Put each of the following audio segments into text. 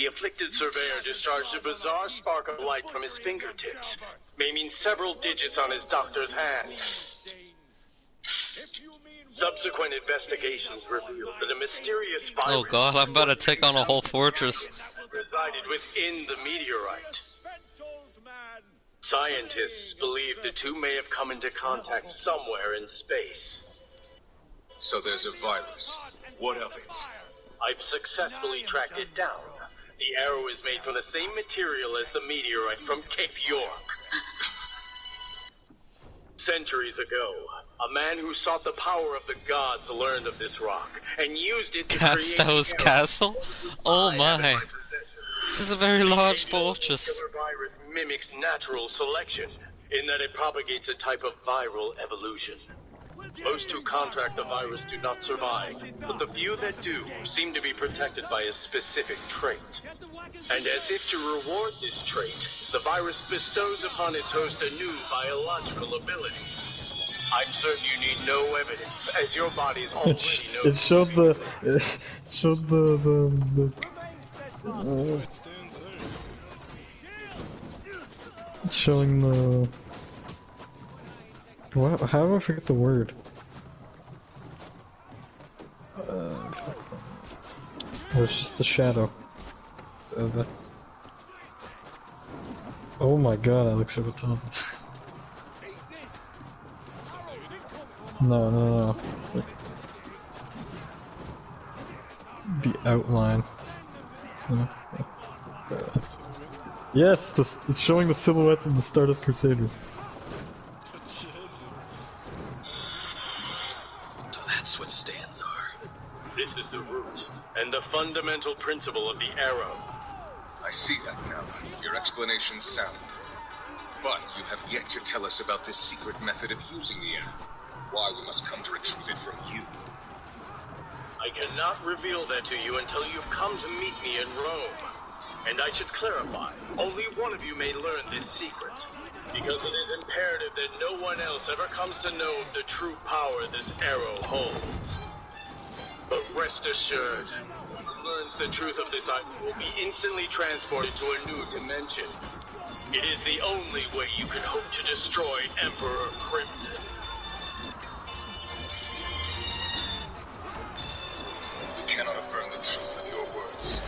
The afflicted surveyor discharged a bizarre spark of light from his fingertips, maiming several digits on his doctor's hand. Subsequent investigations revealed that a mysterious virus... Oh god, I'm about to take on a whole fortress. ...resided within the meteorite. Scientists believe the two may have come into contact somewhere in space. So there's a virus. What of it? I've successfully tracked it down. The arrow is made from the same material as the meteorite from Cape York. Centuries ago, a man who sought the power of the gods learned of this rock and used it to Castow's Castle? Oh my. This is a very large fortress. The virus mimics natural selection in that it propagates a type of viral evolution. Most who contract the virus do not survive, but the few that do seem to be protected by a specific trait. And as if to reward this trait, the virus bestows upon its host a new biological ability. I'm certain you need no evidence, as your body's already known. It showed the it's showing the... What? How do I forget the word? It's just the shadow. Oh my god, I look so retarded. No. It's like... the outline. Yes, it's showing the silhouettes of the Stardust Crusaders. So that's what stands are. This is the root and the fundamental principle of the arrow. I see that now. Your explanation's sound. But you have yet to tell us about this secret method of using the arrow. Why we must come to retrieve it from you. I cannot reveal that to you until you've come to meet me in Rome. And I should clarify, only one of you may learn this secret. Because it is imperative that no one else ever comes to know of the true power this arrow holds. But rest assured, whoever learns the truth of this item will be instantly transported to a new dimension. It is the only way you can hope to destroy Emperor Crimson. We cannot affirm the truth of your words.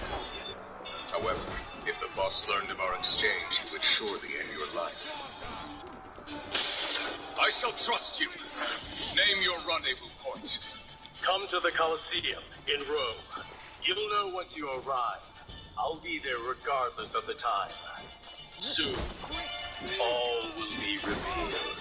However, if the boss learned of our exchange, he would surely end your life. I shall trust you. Name your rendezvous point. Come to the Colosseum in Rome. You'll know once you arrive. I'll be there regardless of the time. Soon, all will be revealed.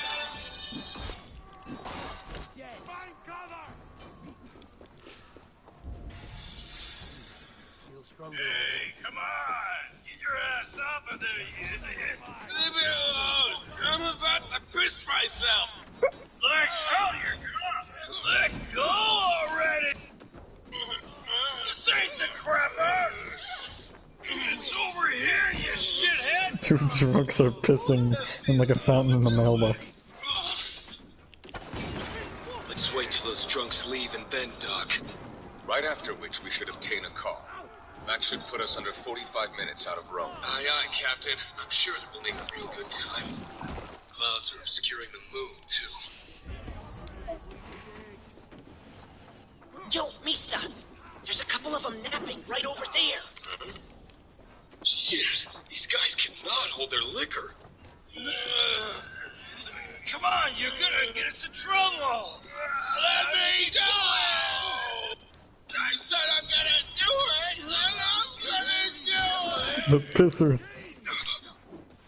Hey, come on! Get your ass off of there, you idiot! Leave me alone! I'm about to piss myself! Let go, you're gone! Let go already! This ain't the crapper! It's over here, you shithead! Two drunks are pissing in like a fountain in the mailbox. Let's wait till those drunks leave and then dock. Right after which we should obtain a car. That should put us under 45 minutes out of Rome. Aye, aye, Captain. I'm sure that we'll make a real good time. Clouds are obscuring the moon, too. Yo, Mista! There's a couple of them napping right over there! Shit, these guys cannot hold their liquor. Come on, you're gonna get us in trouble! Let me go! I said I'm gonna do it! And I'm gonna do it! The pissers.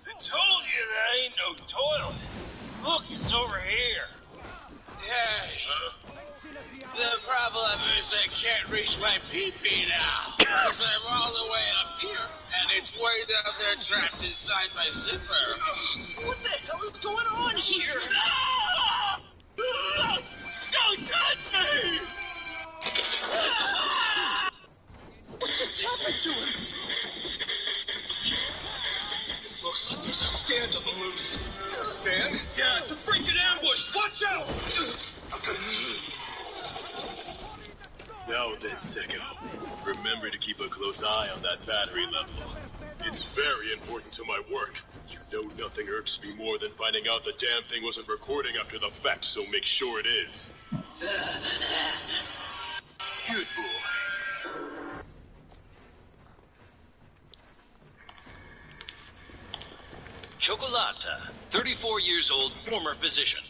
I told you there ain't no toilet. Look, it's over here. Hey, the problem is I can't reach my pee-pee now. Because I'm all the way up here, and it's way down there trapped inside my zipper. What the hell is going on here? No! Don't touch me! What just happened to him? It looks like there's a stand on the loose. A stand? Yeah, it's a freaking ambush! Watch out! Now then, Seko, remember to keep a close eye on that battery level. It's very important to my work. You know nothing irks me more than finding out the damn thing wasn't recording after the fact, so make sure it is. Good boy. Chocolata, 34 years old, former physician.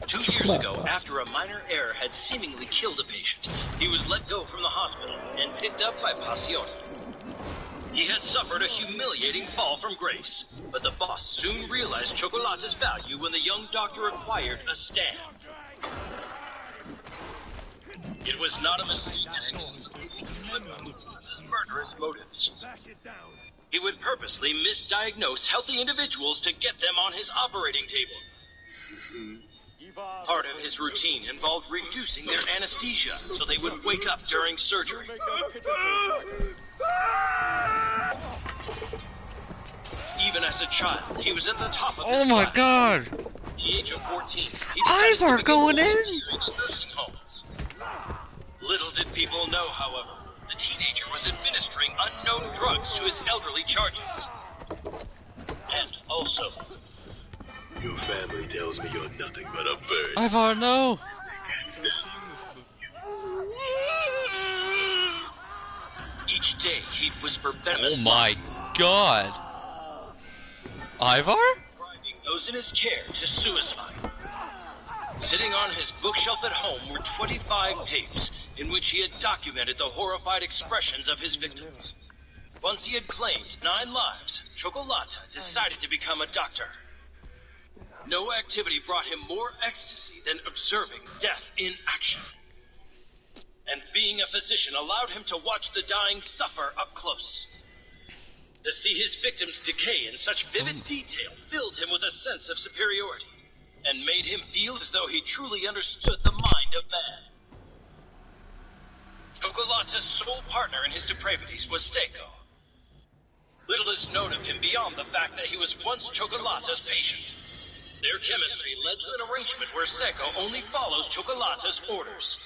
2 years ago, after a minor error had seemingly killed a patient, he was let go from the hospital and picked up by Passione. He had suffered a humiliating fall from grace, but the boss soon realized Chocolata's value when the young doctor acquired a stand. It was not a mistake that had murderous motives. He would purposely misdiagnose healthy individuals to get them on his operating table. Part of his routine involved reducing their anesthesia so they would wake up during surgery. Even as a child, he was at the top of his Oh my class. god! At the age of 14, he decided Ivar to going in! volunteering in nursing homes. Little did people know, however, the teenager was administering unknown drugs to his elderly charges. And also, Your family tells me you're nothing but a bird. Ivar, no! They can't stand each day he'd whisper venomous Oh my lines, god! Ivar? driving those in his care to suicide. Sitting on his bookshelf at home were 25 tapes in which he had documented the horrified expressions of his victims. Once he had claimed 9 lives, Chocolata decided to become a doctor. No activity brought him more ecstasy than observing death in action. And being a physician allowed him to watch the dying suffer up close. To see his victims decay in such vivid detail filled him with a sense of superiority, and made him feel as though he truly understood the mind of man. Chocolata's sole partner in his depravities was Seiko. Little is known of him beyond the fact that he was once Chocolata's patient. Their chemistry led to an arrangement where Seiko only follows Chocolata's orders.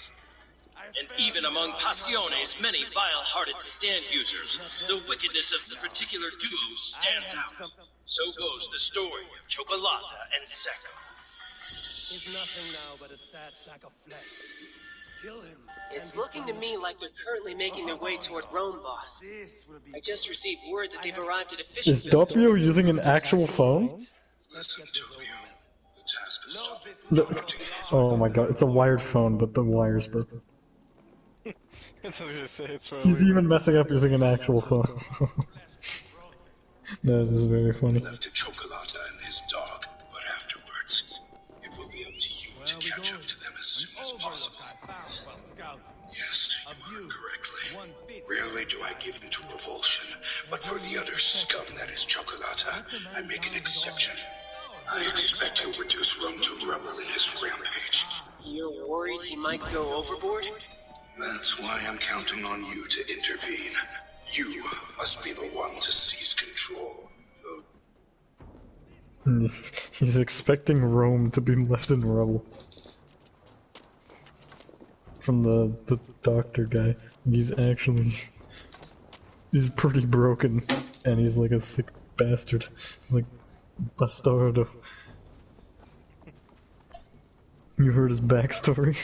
And even among Passione's many vile-hearted stand users, the wickedness of this particular duo stands out. So goes the story of Chocolata and Seiko. He's nothing now but a sad sack of flesh. Kill him. It's looking to me like they're currently making their way toward Rome, boss. I just received word that they've arrived at Is official... Doppio using an actual phone? Listen to you. The task of stopping Oh my god, it's a wired phone, but the wire's broken. He's even messing up using an actual phone. That is very funny. left to Chocolata and his dog, but afterwards, it will be up to you to catch up to them as soon as possible. Yes, you heard correctly. Rarely do I give in to revulsion, but for the other scum that is Chocolata, I make an exception. I expect he'll reduce Rome to rubble in his rampage. You're worried he might go overboard? That's why I'm counting on you to intervene. You must be the one to seize control. He's expecting Rome to be left in rubble. From the doctor guy. He's pretty broken, and he's like a sick bastard. He's like bastardo. You heard his backstory?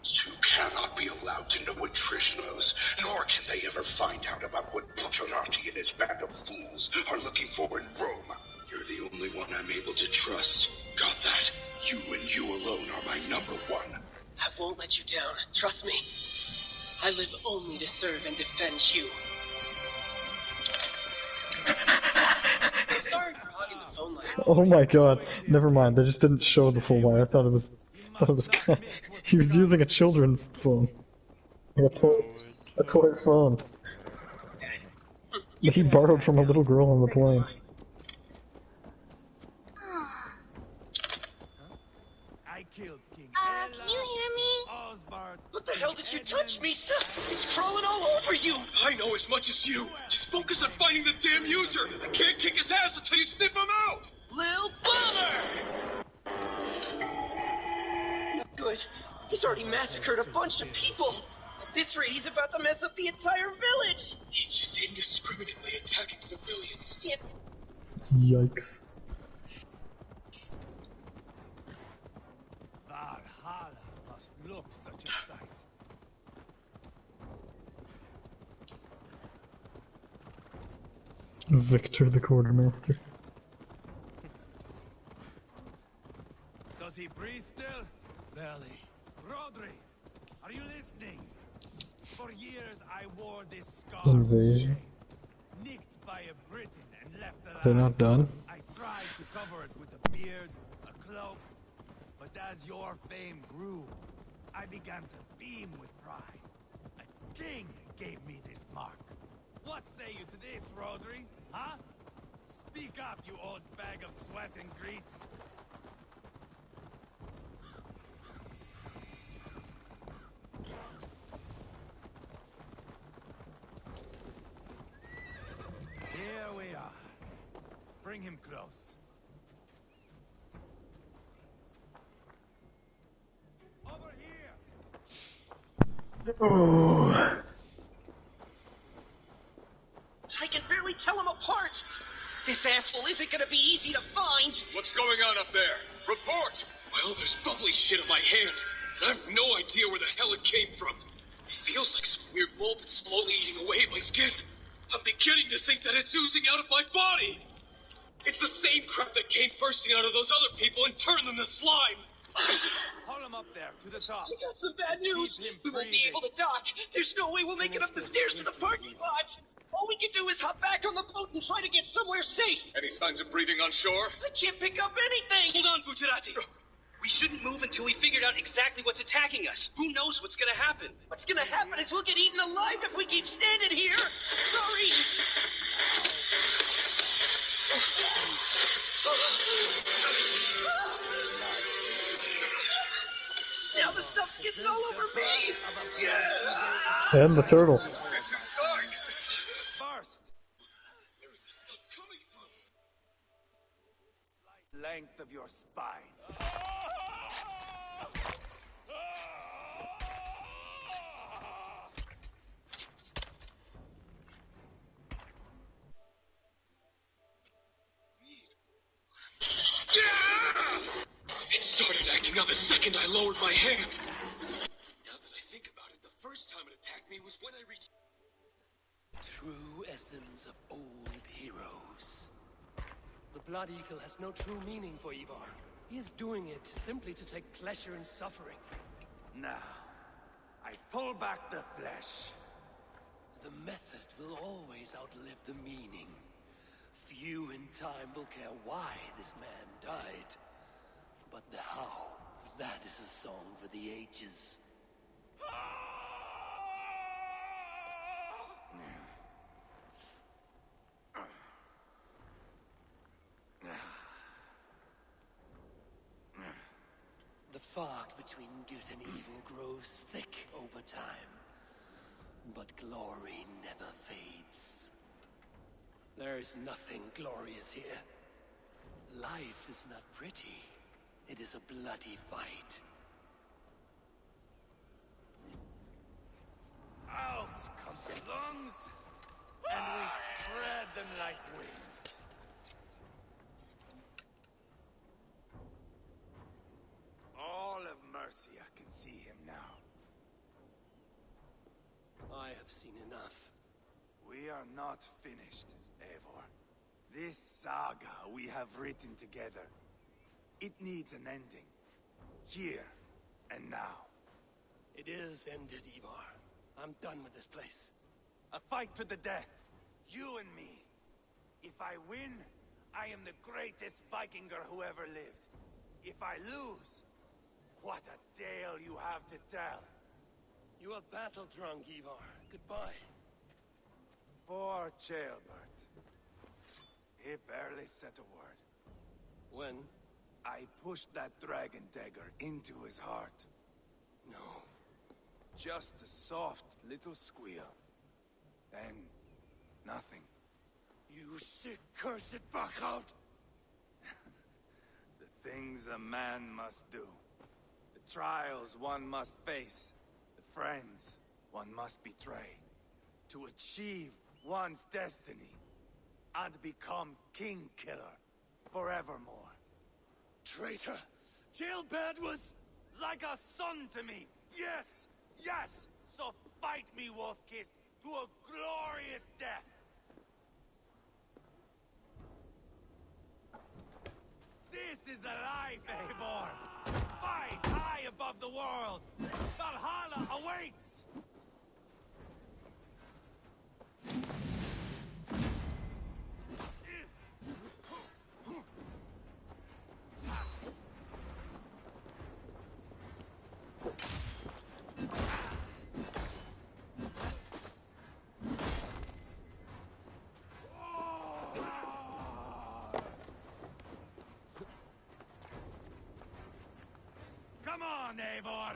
You cannot be allowed to know what Trish knows, nor can they ever find out about what Bucciarati and his band of fools are looking for in Rome. You're the only one I'm able to trust. Got that? You and you alone are my number one. I won't let you down. Trust me. I live only to serve and defend you. I'm sorry for hogging the phone line. Oh my god, never mind, they just didn't show the full wire. I thought it was he was using a children's phone. Like a toy phone. That he borrowed from a little girl on the plane. Can you hear me? What the hell did you touch, Mista? It's crawling all over you! I know as much as you. Just focus on finding the damn user. I can't kick his ass until you sniff him out. Lil Bummer! Good. He's already massacred a bunch of people. At this rate, he's about to mess up the entire village. He's just indiscriminately attacking civilians. Yikes. Valhalla must look such a sight. Victor the Quartermaster. Does he breathe still? Barely. Rodri, are you listening? For years I wore this scar. Invasion. Nicked by a Briton and left alive. They're not done. I tried to cover it with a beard, a cloak, but as your fame grew, I began to beam with pride. A king gave me this mark. What say you to this, Rodri? Huh? Speak up, you old bag of sweat and grease. Here we are. Bring him close. Over here! Oh. I can barely tell them apart. This asshole isn't gonna be easy to find. What's going on up there? Report! Well, there's bubbly shit on my hand, and I have no idea where the hell it came from. It feels like some weird mold that's slowly eating away at my skin. I'm beginning to think that it's oozing out of my body. It's the same crap that came bursting out of those other people and turned them to slime. Haul him up there, to the top. I got some bad news. Keep him We won't be breathing. able to dock. There's no way we'll make it up the stairs to the parking lot. All we can do is hop back on the boat and try to get somewhere safe. Any signs of breathing on shore? I can't pick up anything. Hold on, Bucciarati. We shouldn't move until we figured out exactly what's attacking us. Who knows what's gonna happen? What's gonna happen is we'll get eaten alive if we keep standing here. Sorry. Now the stuff's getting all over me. And the turtle. It's inside. First, Where is this stuff coming from? length of your spine. It started acting out the second I lowered my hand. Now that I think about it, the first time it attacked me was when I reached... True essence of old heroes. The Blood Eagle has no true meaning for Ivar. He is doing it simply to take pleasure in suffering. Now, I pull back the flesh. The method will always outlive the meaning. Few in time will care why this man died. But the how, that is a song for the ages. The fog between good and evil grows thick over time. But glory never fades. There is nothing glorious here. Life is not pretty. It is a bloody fight. Out come the lungs, and we spread them like wings. All of Mercia can see him now. I have seen enough. We are not finished, Eivor. This saga we have written together, it needs an ending. Here and now. It is ended, Ivar. I'm done with this place. A fight to the death. You and me. If I win, I am the greatest Vikinger who ever lived. If I lose, what a tale you have to tell. You are battle-drunk, Ivar. Goodbye. Poor Ceolbert. He barely said a word. When? I pushed that dragon dagger into his heart. No. Just a soft little squeal. Then, nothing. You sick, cursed fuck-out! The things a man must do. The trials one must face, the friends one must betray, to achieve one's destiny, and become King Killer forevermore. Traitor! Jailbird was like a son to me! Yes! Yes! So fight me, Wolf-Kissed, to a glorious death! This is the life, Eivor! Fight high above the world! Valhalla awaits! Come on, Eivor!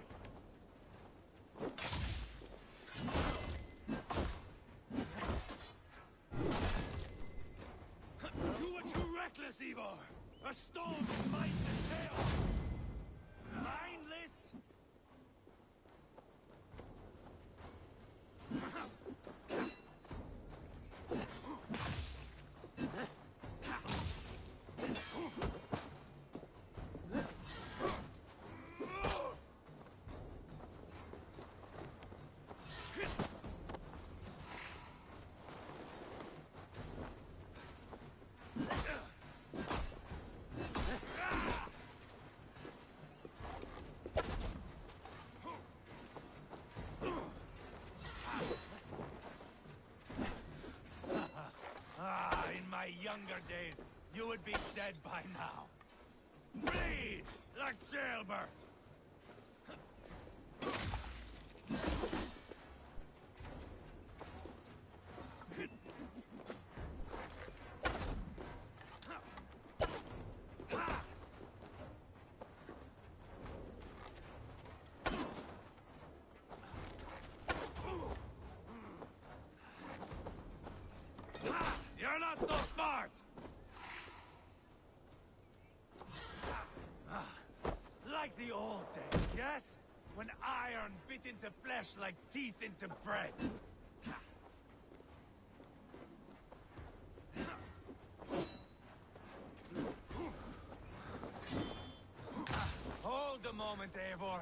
You were too reckless, Eivor! A storm is mindless chaos! Mindless? In my younger days, you would be dead by now. Bleed like Jailbird! You're not so smart! Like the old days, yes? When iron bit into flesh like teeth into bread. Hold a moment, Eivor.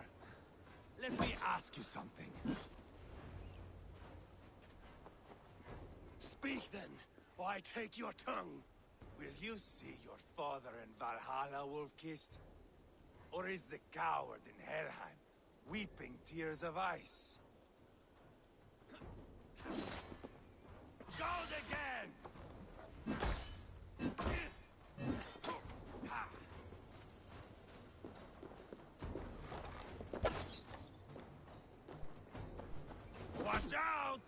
Let me ask you something. Speak then, or I take your tongue. Will you see your father in Valhalla, Wolf-Kissed? Or is the coward in Helheim weeping tears of ice? Gold again! Watch out!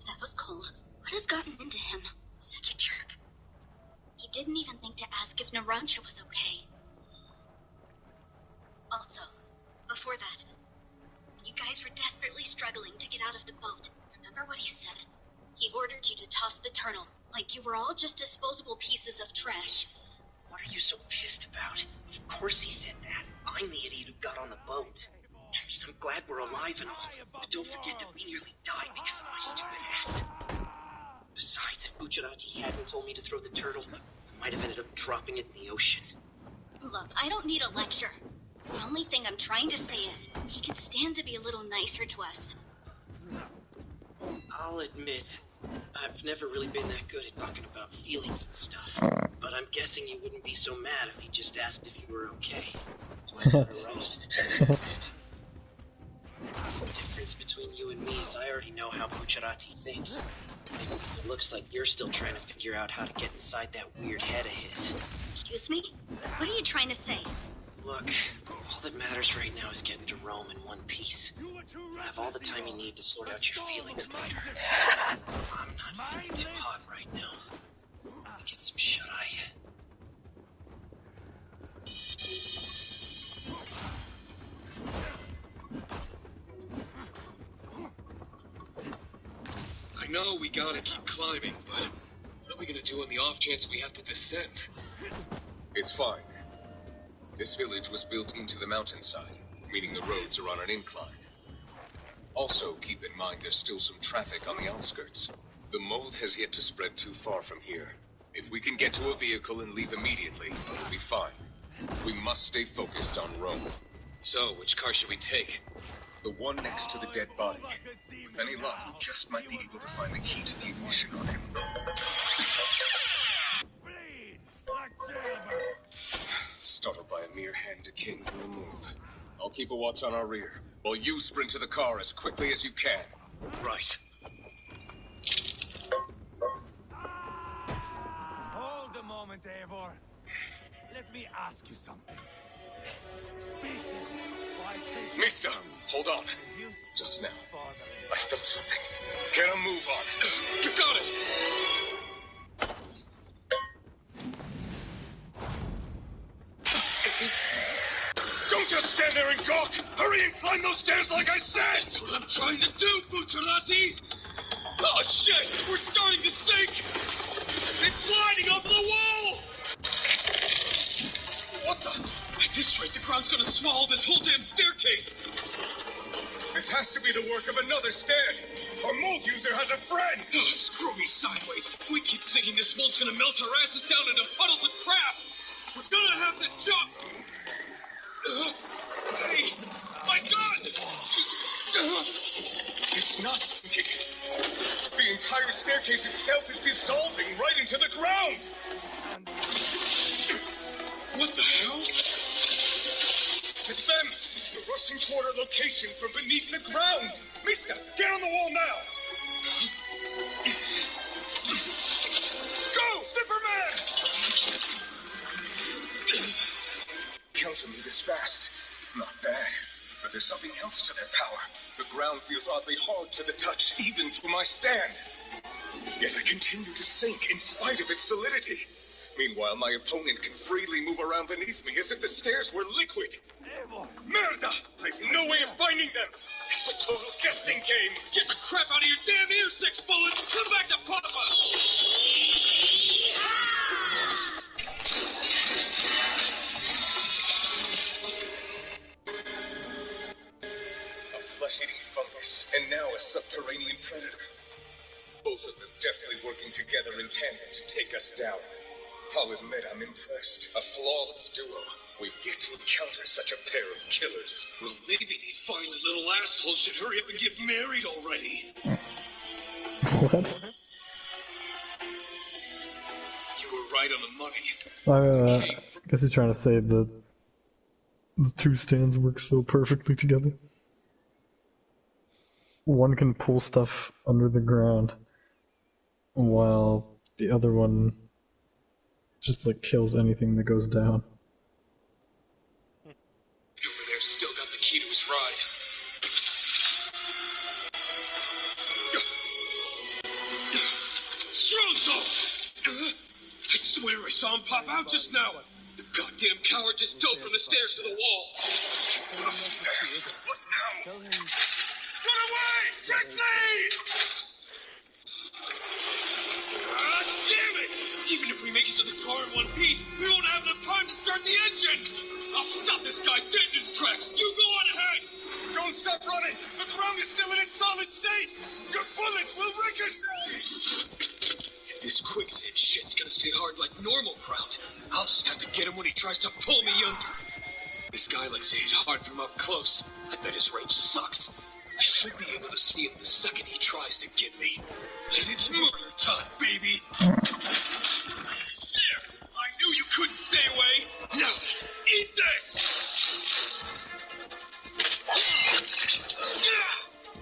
That was cold. What has gotten into him? Such a jerk. He didn't even think to ask if Narancia was okay. Also, before that, you guys were desperately struggling to get out of the boat. Remember what he said? He ordered you to toss the turtle, like you were all just disposable pieces of trash. What are you so pissed about? Of course he said that. I'm the idiot who got on the boat. I mean, I'm glad we're alive and all, but don't forget that we nearly died because of my stupid ass. Besides, if Bucciarati hadn't told me to throw the turtle, I might have ended up dropping it in the ocean. Look, I don't need a lecture. The only thing I'm trying to say is, he could stand to be a little nicer to us. I'll admit, I've never really been that good at talking about feelings and stuff. But I'm guessing you wouldn't be so mad if he just asked if you were okay. The difference between you and me is I already know how Bucciarati thinks. It looks like you're still trying to figure out how to get inside that weird head of his. Excuse me? What are you trying to say? Look, all that matters right now is getting to Rome in one piece. You'll have all the time you need to sort out your feelings later. I'm not feeling too hot right now. Let me get some shut-eye. I know we gotta keep climbing, but what are we gonna do on the off chance we have to descend? It's fine. This village was built into the mountainside, meaning the roads are on an incline. Also, keep in mind there's still some traffic on the outskirts. The mold has yet to spread too far from here. If we can get to a vehicle and leave immediately, we'll be fine. We must stay focused on Rome. So, which car should we take? The one next to the dead body. With any luck, we just might be able to find the key to the ignition on him. Startled by a mere hand decaying from the mold. I'll keep a watch on our rear, while you sprint to the car as quickly as you can. Right. Hold a moment, Eivor. Let me ask you something. Speak then. Why take you... Mister, hold on. Just now, I felt something. Get a move on. You got it! Don't just stand there and gawk! Hurry and climb those stairs like I said! That's what I'm trying to do, Bucciarati! Oh shit! We're starting to sink! It's sliding off the wall! What the? At this rate, the ground's gonna swallow this whole damn staircase! This has to be the work of another stand! Our mold user has a friend! Oh, screw me sideways! We keep thinking this mold's gonna melt our asses down into puddles of crap! We're gonna have to jump! Hey! My gun! It's not sinking. The entire staircase itself is dissolving right into the ground! What the hell? It's them! They're rushing toward our location from beneath the ground! Mister, get on the wall now! Go, Zipperman! Counter me this fast. Not bad. But there's something else to their power. The ground feels oddly hard to the touch, even through my stand. Yet I continue to sink in spite of its solidity. Meanwhile, my opponent can freely move around beneath me as if the stairs were liquid. Merda! I've no way of finding them! It's a total guessing game! Get the crap out of your damn ear, Six Bullet! Come back to Papa! A flesh-eating fungus, and now a subterranean predator. Both of them definitely working together in tandem to take us down. I'll admit I'm impressed. A flawless duo. We've yet to encounter such a pair of killers. Well, maybe these fine little assholes should hurry up and get married already. What? You were right on the money. I guess he's trying to say that the two stands work so perfectly together. One can pull stuff under the ground, while the other one just like kills anything that goes down. Over there still got the key to his ride. Strozzo! I swear I saw him pop out just now. The goddamn coward just dove from the stairs to the wall. What now? Run away! Quickly! Ah, damn it! Even if we make it to the car in one piece, we won't have enough time to start the engine! I'll stop this guy dead in his tracks! You go on ahead! Don't stop running! The ground is still in its solid state! Your bullets will ricochet! If this quicksand shit's gonna stay hard like normal ground, I'll just have to get him when he tries to pull me under. This guy likes to hit hard from up close. I bet his range sucks. I should be able to see it the second he tries to get me. And it's murder time, baby! There! I knew you couldn't stay away! Now, eat this!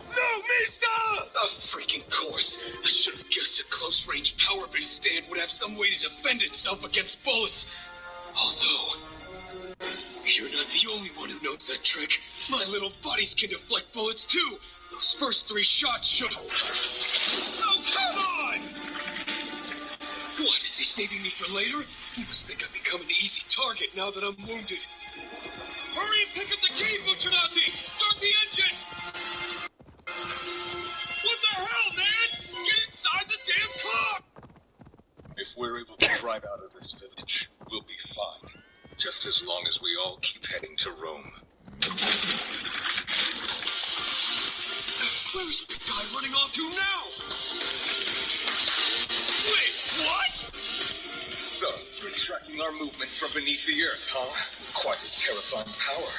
No, mister! A freaking course! I should have guessed a close-range power-based stand would have some way to defend itself against bullets. Although, You're not the only one who knows that trick. My little buddies can deflect bullets too. Those first 3 shots should... Oh, come on! What, is he saving me for later? He must think I've become an easy target now that I'm wounded. Hurry and pick up the key, Bucciarati! Start the engine! What the hell, man? Get inside the damn car! If we're able to drive out of this village, we'll be fine. Just as long as we all keep heading to Rome. Where's the guy running off to now? Wait, what? So, you're tracking our movements from beneath the earth, huh? Quite a terrifying power.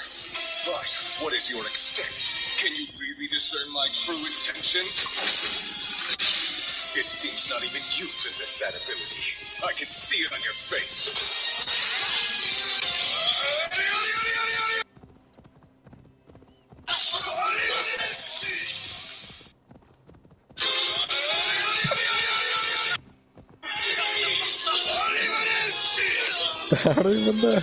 But, what is your extent? Can you really discern my true intentions? It seems not even you possess that ability. I can see it on your face. I don't even know.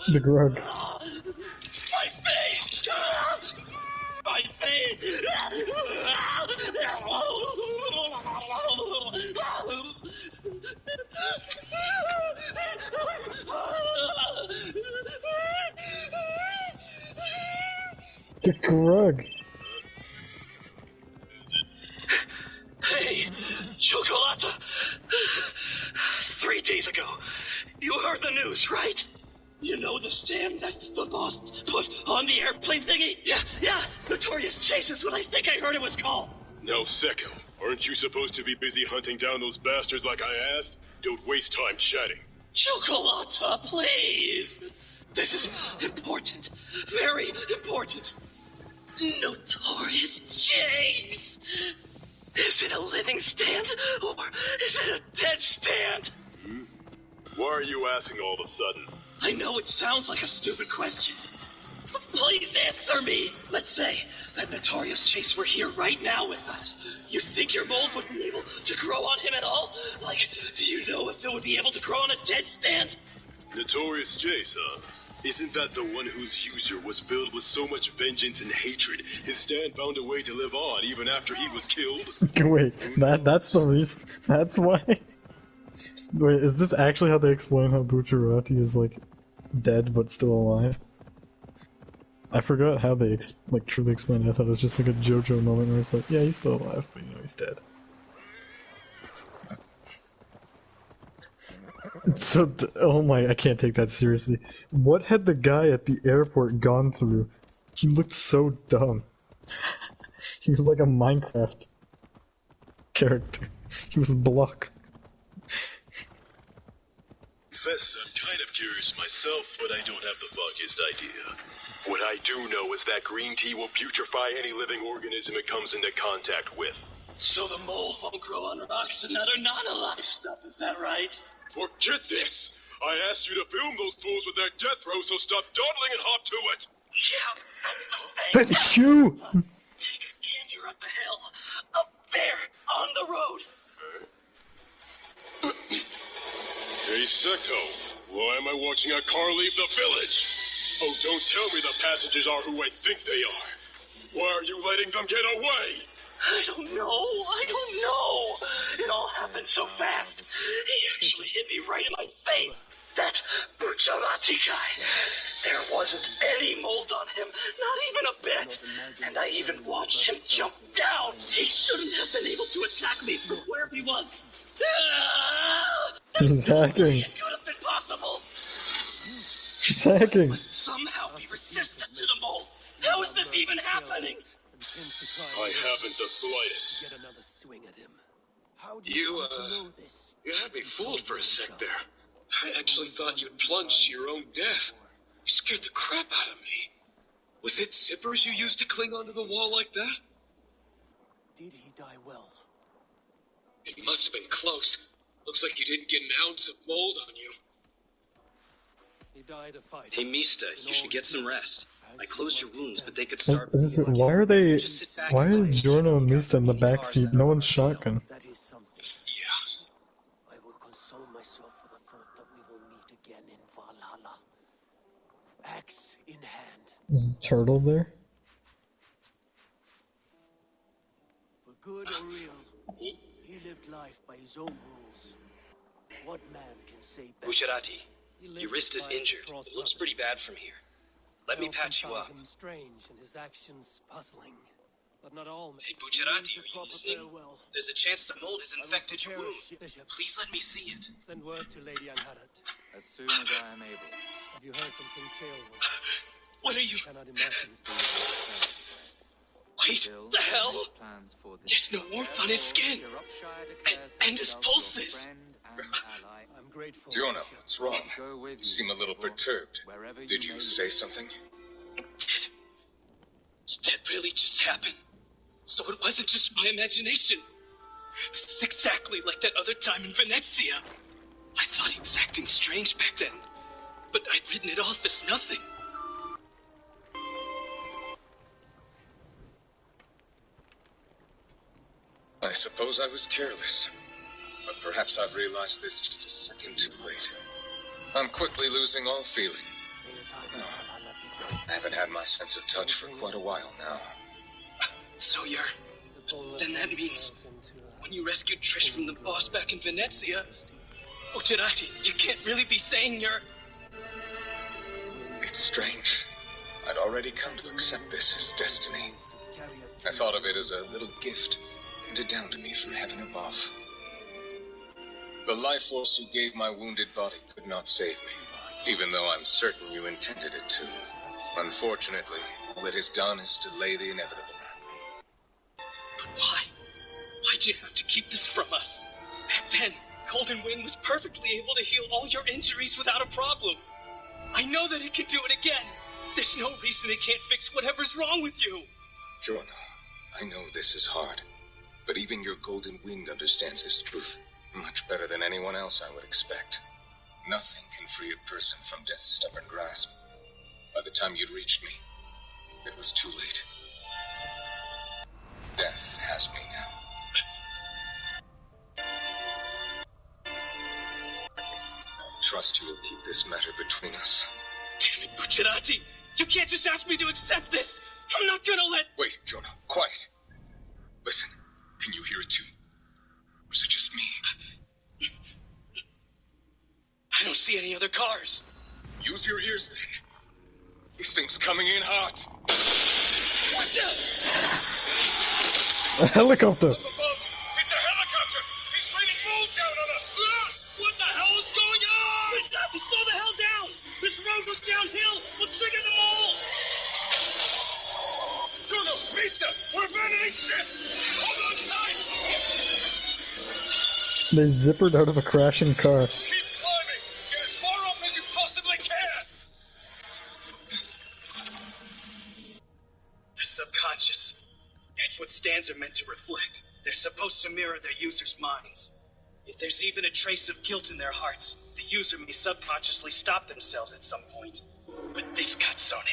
The grug. My face! My face! The grug. Hey, Chocolata! 3 days ago, you heard the news, right? You know the stand that the boss put on the airplane thingy? Yeah, Notorious Chase is what I think I heard it was called. Now, Secco, aren't you supposed to be busy hunting down those bastards like I asked? Don't waste time chatting. Chocolata, please! This is important. Very important. Notorious Chase! Is it a living stand, or is it a dead stand? Why are you asking all of a sudden? I know it sounds like a stupid question, but please answer me. Let's say that Notorious Chase were here right now with us. You think your mold would be able to grow on him at all? Like, do you know if it would be able to grow on a dead stand? Notorious Chase, huh? Isn't that the one whose user was filled with so much vengeance and hatred, his stand found a way to live on even after he was killed? Wait, that's the reason. That's why. Wait, is this actually how they explain how Bucciarati is like dead but still alive? I forgot how they truly explained it. I thought it was just like a JoJo moment where it's like, yeah, he's still alive, but you know he's dead. So, oh my, I can't take that seriously. What had the guy at the airport gone through? He looked so dumb. He was like a Minecraft character. He was Block. Confess, I'm kind of curious myself, but I don't have the foggiest idea. What I do know is that green tea will putrefy any living organism it comes into contact with. So the mold won't grow on rocks and other non-alive stuff, is that right? Forget this! I asked you to film those fools with their death throw, so stop dawdling and hop to it! Yeah, That's you! Take a gander up the hill. Up there, on the road. Hey, Secco, why am I watching a car leave the village? Oh, don't tell me the passengers are who I think they are. Why are you letting them get away? I don't know. It all happened so fast. He actually hit me right in my face. That Bucciarati guy. There wasn't any mold on him, not even a bit. And I even watched him jump down. He shouldn't have been able to attack me from where he was. He's hacking. It could have been possible. He's hacking. Must somehow be resistant to the mold. How is this even happening? I haven't the slightest. Get another swing at him. You had me fooled for a sec there. I actually thought you'd plunged to your own death. You scared the crap out of me. Was it zippers you used to cling onto the wall like that? Did he die well? It must have been close. Looks like you didn't get an ounce of mold on you. He died a fighter. Hey, Mista, you should get some rest. I closed your wounds, but they could start. Why are they? Why is Jorno and Mista in the backseat? No one's shotgun. That is something. Yeah. I will console myself for the thought that we will meet again in Valhalla. Axe in hand. Is the turtle there? For good or real, he lived life by his own rules. What man can say better? Bucciarati, your wrist is injured. It looks pretty bad from here. Let me patch you up. Him strange and his actions puzzling, but not all. Hey, Bucciarati, are you listening? There's a chance the mold has infected your wound. Please let me see it. Send word to Lady Anharat. As soon as I am able. Have you heard from King Tailwood? What are you? I cannot imagine his being. Wait, the hell? There's no warmth on his skin. And his pulses. I'm grateful. Jorno, what's wrong? You seem a little perturbed. Did you say something? Did that really just happen? So it wasn't just my imagination. This is exactly like that other time in Venezia. I thought he was acting strange back then, but I'd written it off as nothing. I suppose I was careless. But perhaps I've realized this just a second too late. I'm quickly losing all feeling. I haven't had my sense of touch for quite a while now. So then that means when you rescued Trish from the boss back in Venezia, Bucciarati, you can't really be saying you're... It's strange. I'd already come to accept this as destiny. I thought of it as a little gift handed down to me from heaven above. The life force you gave my wounded body could not save me, even though I'm certain you intended it to. Unfortunately, all it has done is delay the inevitable. But why? Why'd you have to keep this from us? Back then, Golden Wind was perfectly able to heal all your injuries without a problem. I know that it can do it again. There's no reason it can't fix whatever's wrong with you. Jorno, I know this is hard, but even your Golden Wind understands this truth much better than anyone else I would expect. Nothing can free a person from death's stubborn grasp. By the time you'd reached me, it was too late. Death has me now. I trust you will keep this matter between us. Damn it, Bucciarati! You can't just ask me to accept this! I'm not gonna let... Wait, Jorno, quiet. Listen, can you hear it too? Or is it just me? I don't see any other cars. Use your ears then. This thing's coming in hot. What the? A helicopter! Up above! It's a helicopter! He's raining mold down on us! What the hell is going on? It's not to slow the hell down! This road goes downhill! We'll trigger them all! Jorno, Misa, we're abandoning ship! Hold on tight! They zippered out of a crashing car. Keep climbing! Get as far up as you possibly can! The subconscious. That's what stands are meant to reflect. They're supposed to mirror their users' minds. If there's even a trace of guilt in their hearts, the user may subconsciously stop themselves at some point. But this Katsune,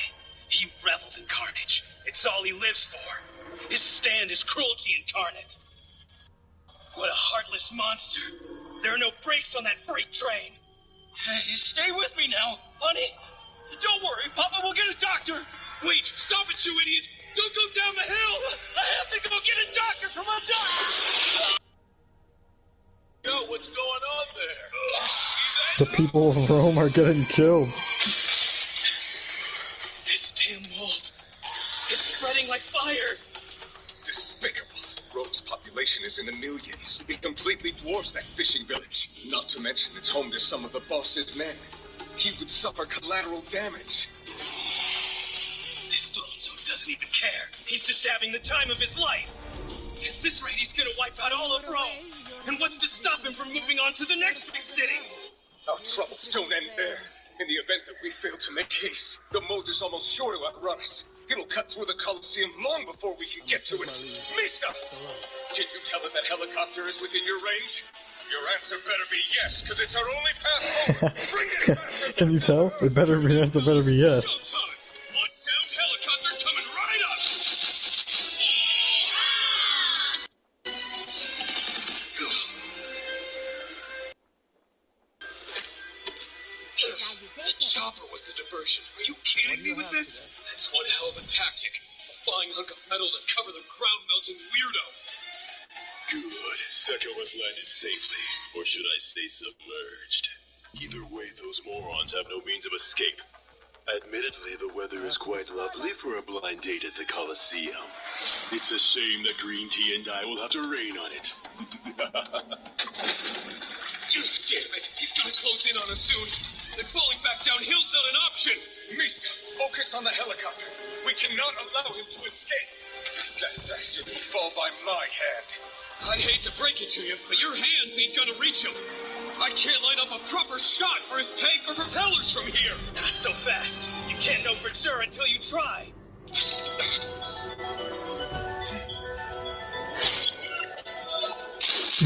he revels in carnage. It's all he lives for. His stand is cruelty incarnate. What a heartless monster. There are no brakes on that freight train. Hey, stay with me now, honey. Don't worry, Papa will get a doctor. Wait, stop it, you idiot! Don't go down the hill! I have to go get a doctor for my doctor! Yo, what's going on there? The people of Rome are getting killed. This damn mold. It's spreading like fire. Despicable. Rome's population is in the millions. It completely dwarfs that fishing village. Not to mention it's home to some of the boss's men. He would suffer collateral damage. This Lonzo doesn't even care. He's just having the time of his life. At this rate, he's gonna wipe out all of Rome. And what's to stop him from moving on to the next big city? Our troubles don't end there. In the event that we fail to make haste, the mold is almost sure to outrun us. It'll cut through the Colosseum long before we can get to it. Mista! Can you tell that that helicopter is within your range? Your answer better be yes, because it's our only path forward. Bring this bastard. Can you tell? It better be yes. It better be yes. Showtime. One downed helicopter coming right up. The chopper was the diversion. Are you kidding me with this? That's one hell of a tactic. A flying hunk of metal to cover the ground-melting weirdo. Good. Sekko has landed safely. Or should I say submerged? Either way, those morons have no means of escape. Admittedly, the weather is quite lovely for a blind date at the Coliseum. It's a shame that green tea and I will have to rain on it. Damn it! He's gonna close in on us soon. And falling back downhill's not an option. Mista, focus on the helicopter. We cannot allow him to escape. That bastard will fall by my hand. I hate to break it to you, but your hands ain't gonna reach him. I can't line up a proper shot for his tank or propellers from here. Not so fast. You can't know for sure until you try.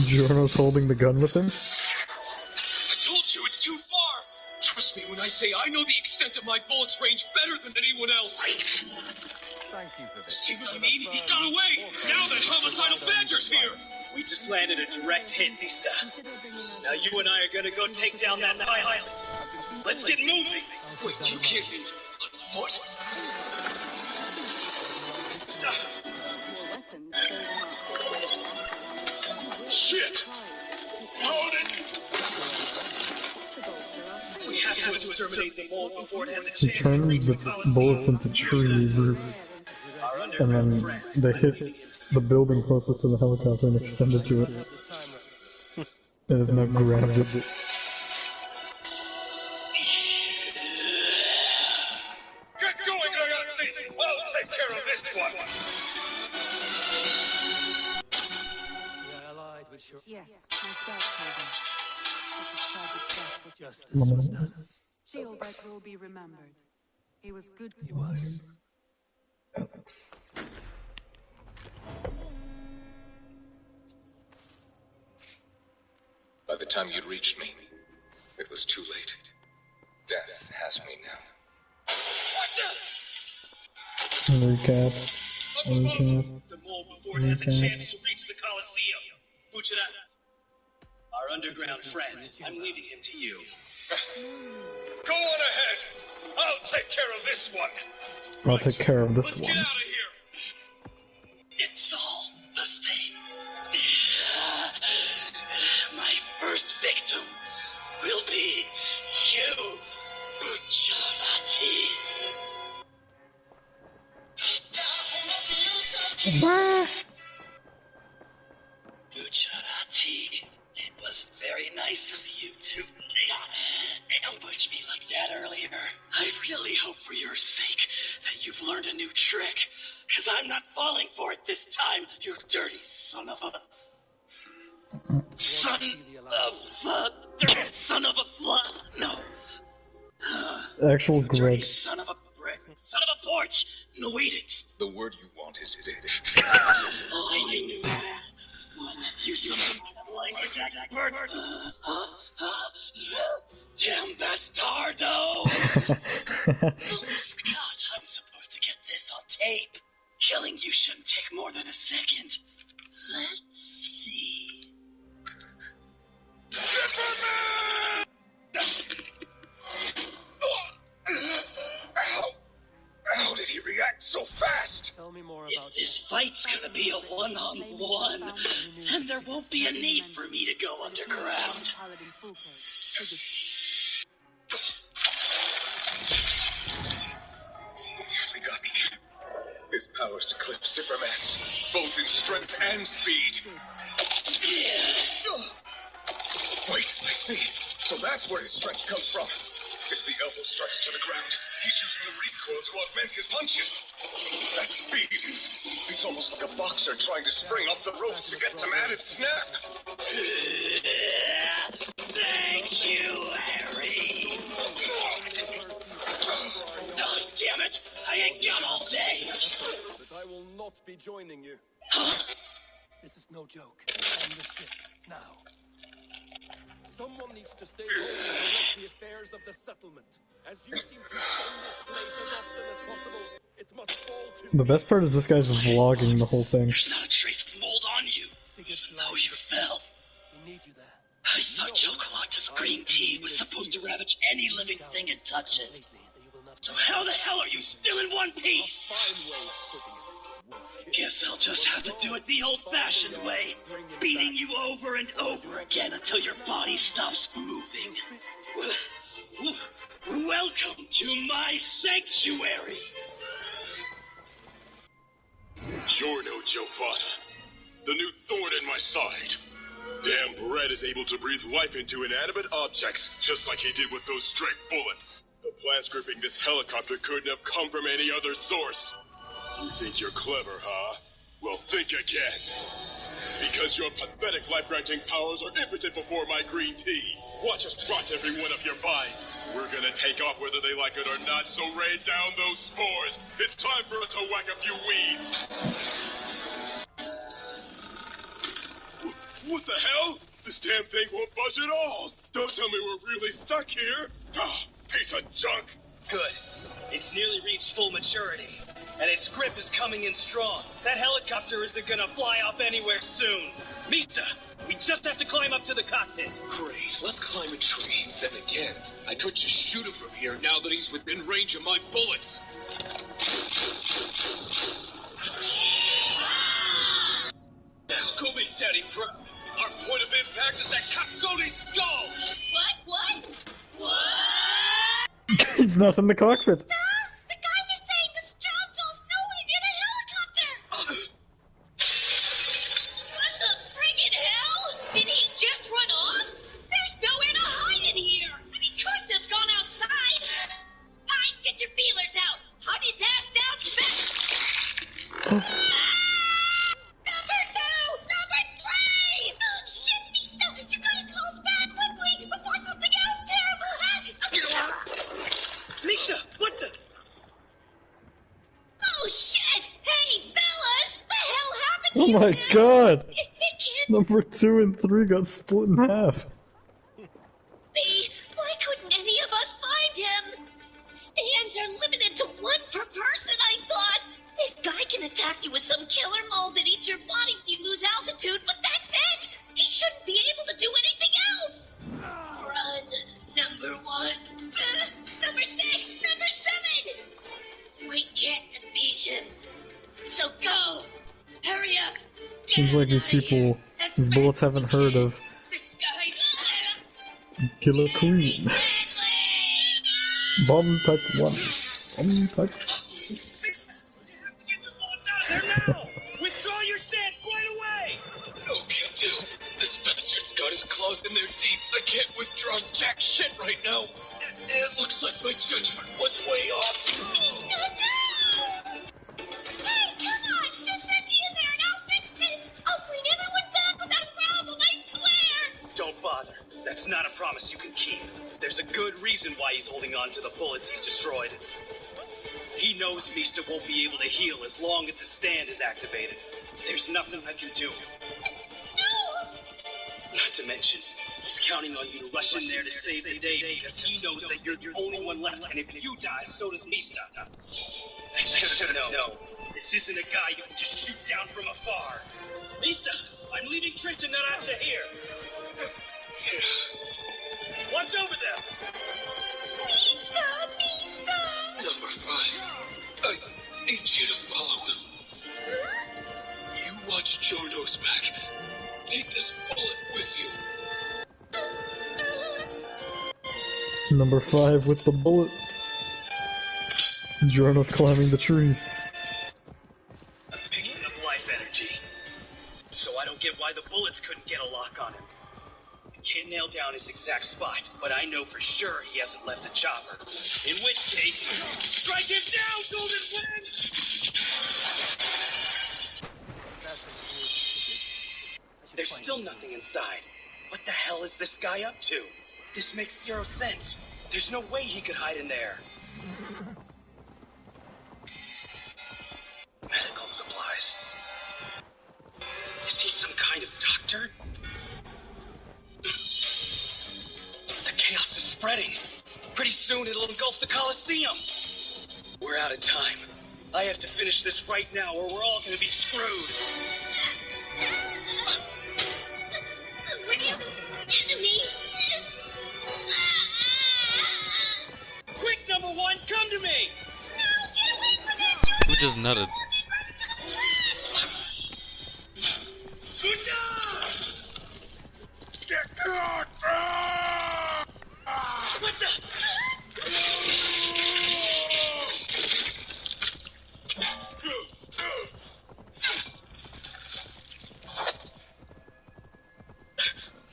Giorno's holding the gun with him. I told you it's too far. Trust me when I say I know the extent of my bullet's range better than anyone else. Thank you for this. See what you mean? He got away! Now that homicidal badger's here! We just landed a direct hit, Mista. Now you and I are gonna go take down that pilot. Let's get moving! Wait, you can't be on foot? Shit! Hold it! We have to exterminate the mole before it has a He chance to turned reach the the Coliseum. bullets into tree roots, and then they hit the building closest to the helicopter and extended to it. And have now grabbed it. Get going, ragazzi! I'll take care of this one! You're allied with your... Yes, my scouts told me. Such a tragic death was Justice Mama. was done. Shielbeck will be remembered. He was good. He was. Alex. By the time you'd reached me, it was too late. Death has me now. Recap. Recap. The mole before it has a chance to reach the Coliseum. Bucciarati, our underground friend, I'm leaving him to you. Go on ahead! I'll take care of this one! I'll take care of this Let's one. get out of here! It's all the same. My first victim will be you, Bucciarati. Bucciarati, it was very nice of you to ambush me like that earlier. I really hope for your sake that you've learned a new trick, because I'm not falling for it this time, you dirty son of a... Son of a no. Actual Dirty Greg. son of a brick. Son of a porch. No, wait, it's... The word you want is bitch. I knew that. What? You son of a language expert? Damn bastardo! Almost forgot I'm supposed to get this on tape. Killing you shouldn't take more than a second. Let's see. How did he react so fast? Tell me more about This fight's gonna be a one-on-one, and there won't be a need for me to go underground. Nearly got me. His powers eclipse Superman's, both in strength and speed. Wait, I see. So that's where his strength comes from. It's the elbow strikes to the ground. He's using the recoil to augment his punches. That speed, it's almost like a boxer trying to spring off the ropes to get some added snap. Thank you, Harry. Oh, damn it! I ain't got all day. But I will not be joining you. This is no joke. On the ship, now. Someone needs to stay home and direct the affairs of the settlement. As you seem to sun this place as often as possible, it must fall to The best part is this guy's vlogging the whole thing. There's not a trace of mold on you. You know you fell. We need you there. I thought Chocolata's green tea was supposed to ravage any living thing it touches. So how the hell are you still in one piece? Guess I'll just have to do it the old-fashioned way, beating you over and over again until your body stops moving. Welcome to my sanctuary! Giorno Giovanna, the new thorn in my side. Damn Brett is able to breathe life into inanimate objects, just like he did with those straight bullets. The plans gripping this helicopter couldn't have come from any other source. You think you're clever, huh? Well, think again. Because your pathetic life-granting powers are impotent before my green tea. Watch us rot every one of your vines. We're gonna take off whether they like it or not, so rain down those spores. It's time for us to whack a few weeds. What the hell? This damn thing won't budge at all. Don't tell me we're really stuck here. Ah, piece of junk. Good. It's nearly reached full maturity, and its grip is coming in strong. That helicopter isn't gonna fly off anywhere soon. Mista, we just have to climb up to the cockpit. Great, let's climb a tree. Then again, I could just shoot him from here now that he's within range of my bullets. Now go make Daddy proud. Our point of impact is that Capsone's skull! What? He's not in the cockpit. The guys are saying the Stromzo's nowhere near the helicopter! What the friggin' hell? Did he just run off? There's nowhere to hide in here! And he couldn't have gone outside! Guys, get your feelers out! Hunt his ass down fast! Number 2! Number 3! Shit, Mista! You gotta close back quickly before something else terrible happens! Mista, what the? Oh shit! Hey, fellas! The hell happened to Oh you? my god! It can't Number 2 and 3 got split in half. be! Why couldn't any of us find him? Stands are limited to 1 per person, I thought! This guy can attack you with some killer mold that eats your body when you lose altitude, but that's it! He shouldn't be able to do anything else! Run, number 1. Number 6, number 7! We can't defeat him. So go! Hurry up! Seems like these people, these bullets haven't heard of This guy's... Killer Queen. Bomb type 1. Bomb type. Get your bullets out of there now! Withdraw your stand right away! No can do. This bastard's got his claws in there deep. I can't withdraw jack shit right now. It looks like my judgment was way off. Mista, no! Hey, come on! Just send me in there and I'll fix this! I'll bring everyone back without a problem, I swear! Don't bother. That's not a promise you can keep. There's a good reason why he's holding on to the bullets he's destroyed. He knows Mista won't be able to heal as long as his stand is activated. There's nothing I can do. No! Not to mention, he's counting on you to rush in there to save the day because he knows that you're the only one left, and if you die, so does Mista. I should have known. This isn't a guy you can just shoot down from afar. Mista, I'm leaving Tristan Naracha here. Watch over them. Mista! Mista! Number 5. I need you to follow him. You watch Giorno's back. Take this bullet with you. Number 5 with the bullet. Giorno's climbing the tree. I'm picking up life energy. So I don't get why the bullets couldn't get a lock on him. I can't nail down his exact spot, but I know for sure he hasn't left the chopper. In which case, strike him down, Golden Wind! There's still nothing inside. What the hell is this guy up to? This makes 0 sense. There's no way he could hide in there. Medical supplies. Is he some kind of doctor? spreading. Pretty soon it'll engulf the Colosseum. We're out of time. I have to finish this right now or we're all gonna be screwed. The real enemy is... Quick, number one, come to me! No, get away from it! Who just nutted? What the?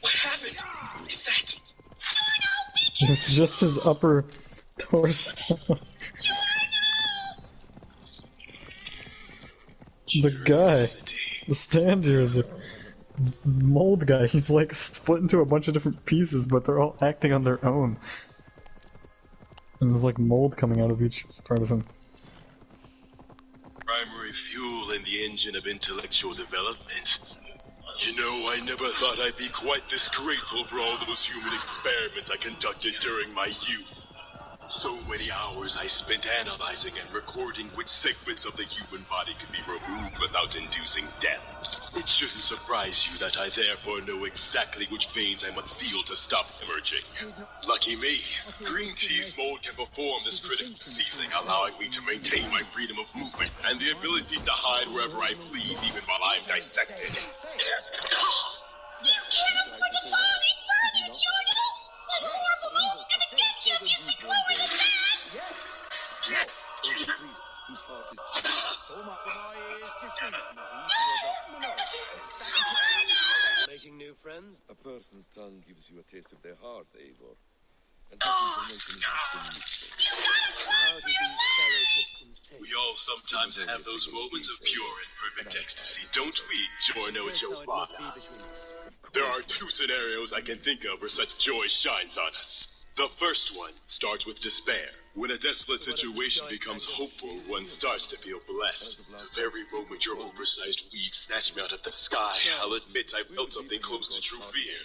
What happened? Is that? It's just his upper torso. The guy, the stand here is a mold guy. He's like split into a bunch of different pieces, but they're all acting on their own. And there's like mold coming out of each part of him. Primary fuel in the engine of intellectual development. You know, I never thought I'd be quite this grateful for all those human experiments I conducted during my youth. So many hours I spent analyzing and recording which segments of the human body could be removed without inducing death. It shouldn't surprise you that I therefore know exactly which veins I must seal to stop hemorrhaging. Lucky me, green tea's mold can perform this critical sealing, allowing me to maintain my freedom of movement and the ability to hide wherever I please, even while I'm dissected. You can't afford to follow me further, Jordan! That horrible mold's gonna get you if you stick lower than that! Whose heart is so much of my ears to see. Making new friends? A person's tongue gives you a taste of their heart, Eivor. And such information is often useful. How do these fellow Christians take? We all sometimes have those moments of pure and perfect ecstasy, don't we, Giorno and Giovanna? There are two scenarios I can think of where such joy shines on us. The first one starts with despair. When a desolate situation becomes hopeful, one starts to feel blessed. The very moment your oversized weed snatched me out of the sky, I'll admit I felt something close to true fear.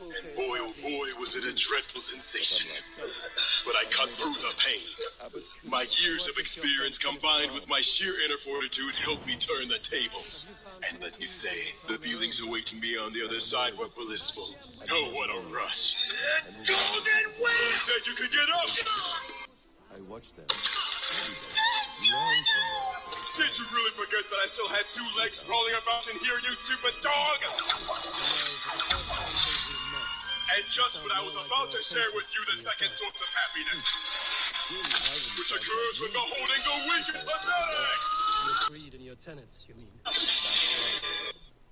And boy, oh boy, was it a dreadful sensation. But I cut through the pain. My years of experience combined with my sheer inner fortitude helped me turn the tables. And let me say, the feelings awaiting me on the other side were blissful. Oh, what a rush. Golden Wing! You said you could get up! I watched them. Did you really forget that I still had two legs crawling about in here, you stupid dog? And just when I was about to share with you the second source of happiness, which occurs when the holding the weak is pathetic! Your creed and your tenets, you mean?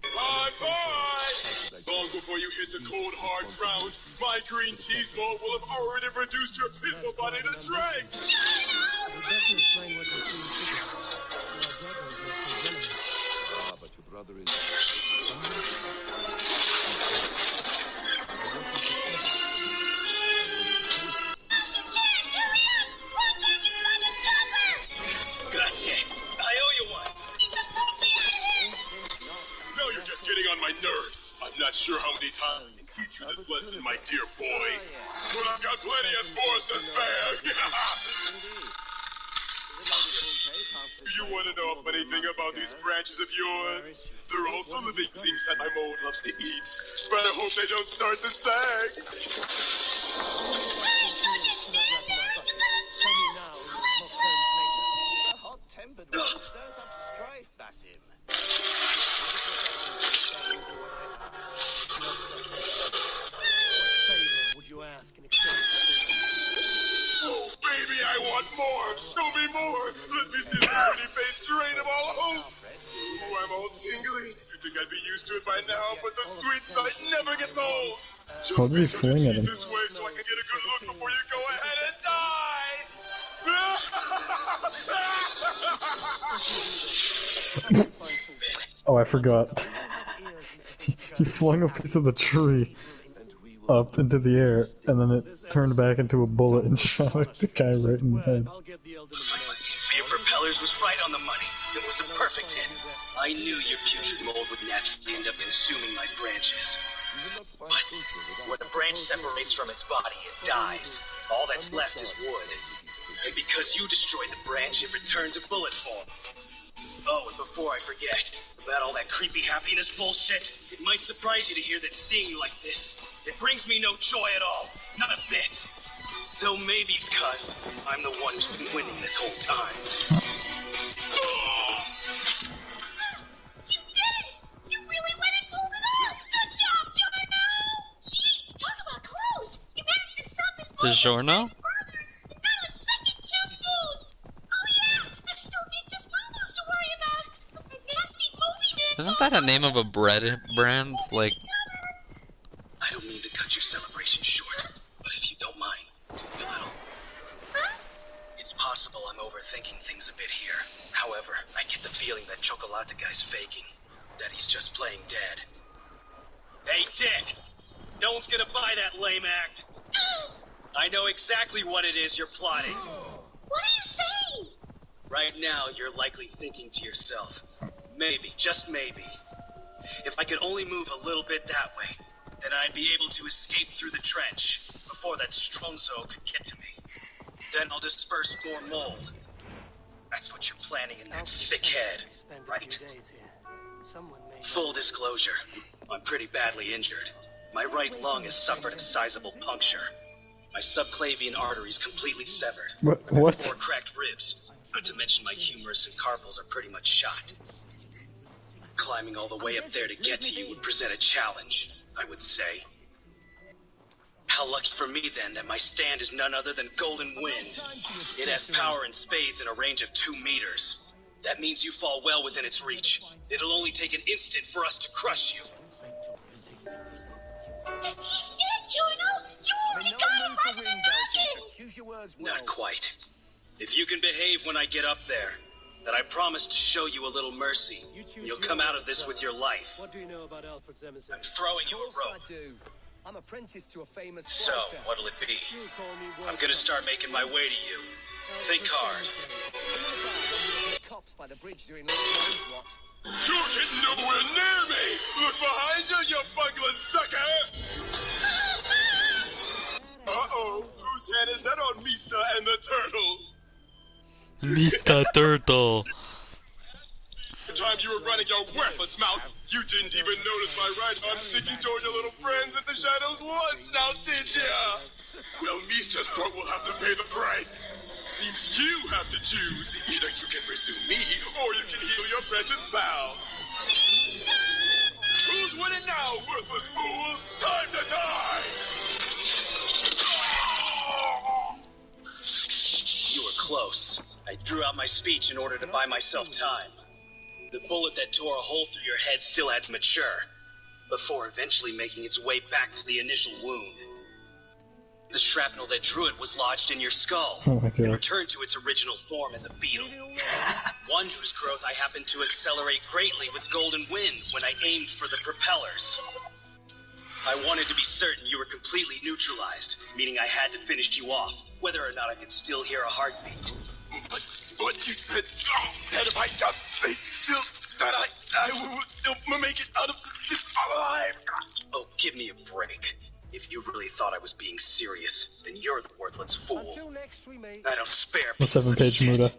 Bye-bye! Long before you hit the cold, hard ground, my green tea's mold will have already reduced your pitiful body to dregs! It doesn't explain what you're seeing secret. Your brother is not so villainous. Ah, but your brother is... Grazie. I owe you one. Now you're just getting on my nerves. I'm not sure how many times I can teach you this lesson, my dear boy. But I've got plenty of spores to spare. You want to know anything about these branches of yours? They're also living things that my mold loves to eat. But I hope they don't start to sag. Tell me now, we'll talk terms later. A hot-tempered one stirs up strife, Basim. What favor would you ask in exchange for this? Oh, baby, I want more. Show me more. Let me see the pretty face drain of all hope. Oh, I'm all tingly. You'd think I'd be used to it by now, but the sweet sight never gets old. What did he fling at him? This way so I can get a good look before you go ahead and die. Oh, I forgot. He flung a piece of the tree up into the air, and then it turned back into a bullet and shot the guy right in the head. Looks like my aim for your propellers was right on the money. It was a perfect hit. I knew your putrid mold would naturally end up consuming my branches. But when a branch separates from its body, it dies. All that's left is wood. And because you destroyed the branch, it returned to bullet form. Oh, and before I forget, about all that creepy happiness bullshit, it might surprise you to hear that seeing you like this, it brings me no joy at all. Not a bit. Though maybe it's 'cause I'm the one who's been winning this whole time. You did it! You really went and pulled it off! Good job, Giorno! Jeez, talk about close! You managed to stop his The Giorno? not a second too soon! Oh yeah, there's still Mrs. Bumbles to worry about! But the nasty moldiness... Isn't that a name of a bread brand? Like, I don't mean to cut your celebration short, but if you don't mind, do me a little. It's possible I'm overthinking things a bit here. However, I get the feeling that Chocolate Guy's faking. That he's just playing dead. Hey, Dick! No one's gonna buy that lame act. I know exactly what it is you're plotting. What are you saying? Right now, you're likely thinking to yourself, maybe, just maybe, if I could only move a little bit that way, then I'd be able to escape through the trench before that Stronzo could get to me. Then I'll disperse more mold. That's what you're planning in that sick head, right? Full disclosure, I'm pretty badly injured. My right lung has suffered a sizable puncture. My subclavian arteries completely severed. What? 4 cracked ribs, not to mention my humerus and carpals are pretty much shot. Climbing all the way up there to get to you would present a challenge, I would say. How lucky for me, then, that my stand is none other than Golden Wind. It has power in spades in a range of 2 meters. That means you fall well within its reach. It'll only take an instant for us to crush you. He's dead, Giorno! You already got him right in the noggin! Choose your words Not quite. If you can behave when I get up there, then I promise to show you a little mercy. You'll come out of this with your life. What do you know about Alfred's emissary? I'm throwing you a rope. I do. I'm apprentice to a famous So, fighter. what'll it be? I'm gonna start making my way to you. Think hard. Cops by the bridge doing Rose watch. You're getting nowhere near me! Look behind you, you bungling sucker! Uh-oh, whose head is that on Mista and the turtle? Mr. Turtle. The time you were running your worthless mouth, you didn't even notice my right arm sneaking toward your little friends in the shadows once, now did ya? Well, Mista's throat will have to pay the price. Seems you have to choose. Either you can pursue me, or you can heal your precious pal. Who's winning now, worthless fool? Time to die! You were close. I drew out my speech in order to buy myself time. The bullet that tore a hole through your head still had to mature, before eventually making its way back to the initial wound. The shrapnel that drew it was lodged in your skull, Oh my and god. returned to its original form as a beetle. One whose growth I happened to accelerate greatly with Golden Wind when I aimed for the propellers. I wanted to be certain you were completely neutralized, meaning I had to finish you off, whether or not I could still hear a heartbeat. But you said that if I just stayed still, that I would still make it out of this alive. Oh, give me a break. If you really thought I was being serious, then you're the worthless fool. Until next we meet. I don't spare The pieces of 7-page shit. Muda.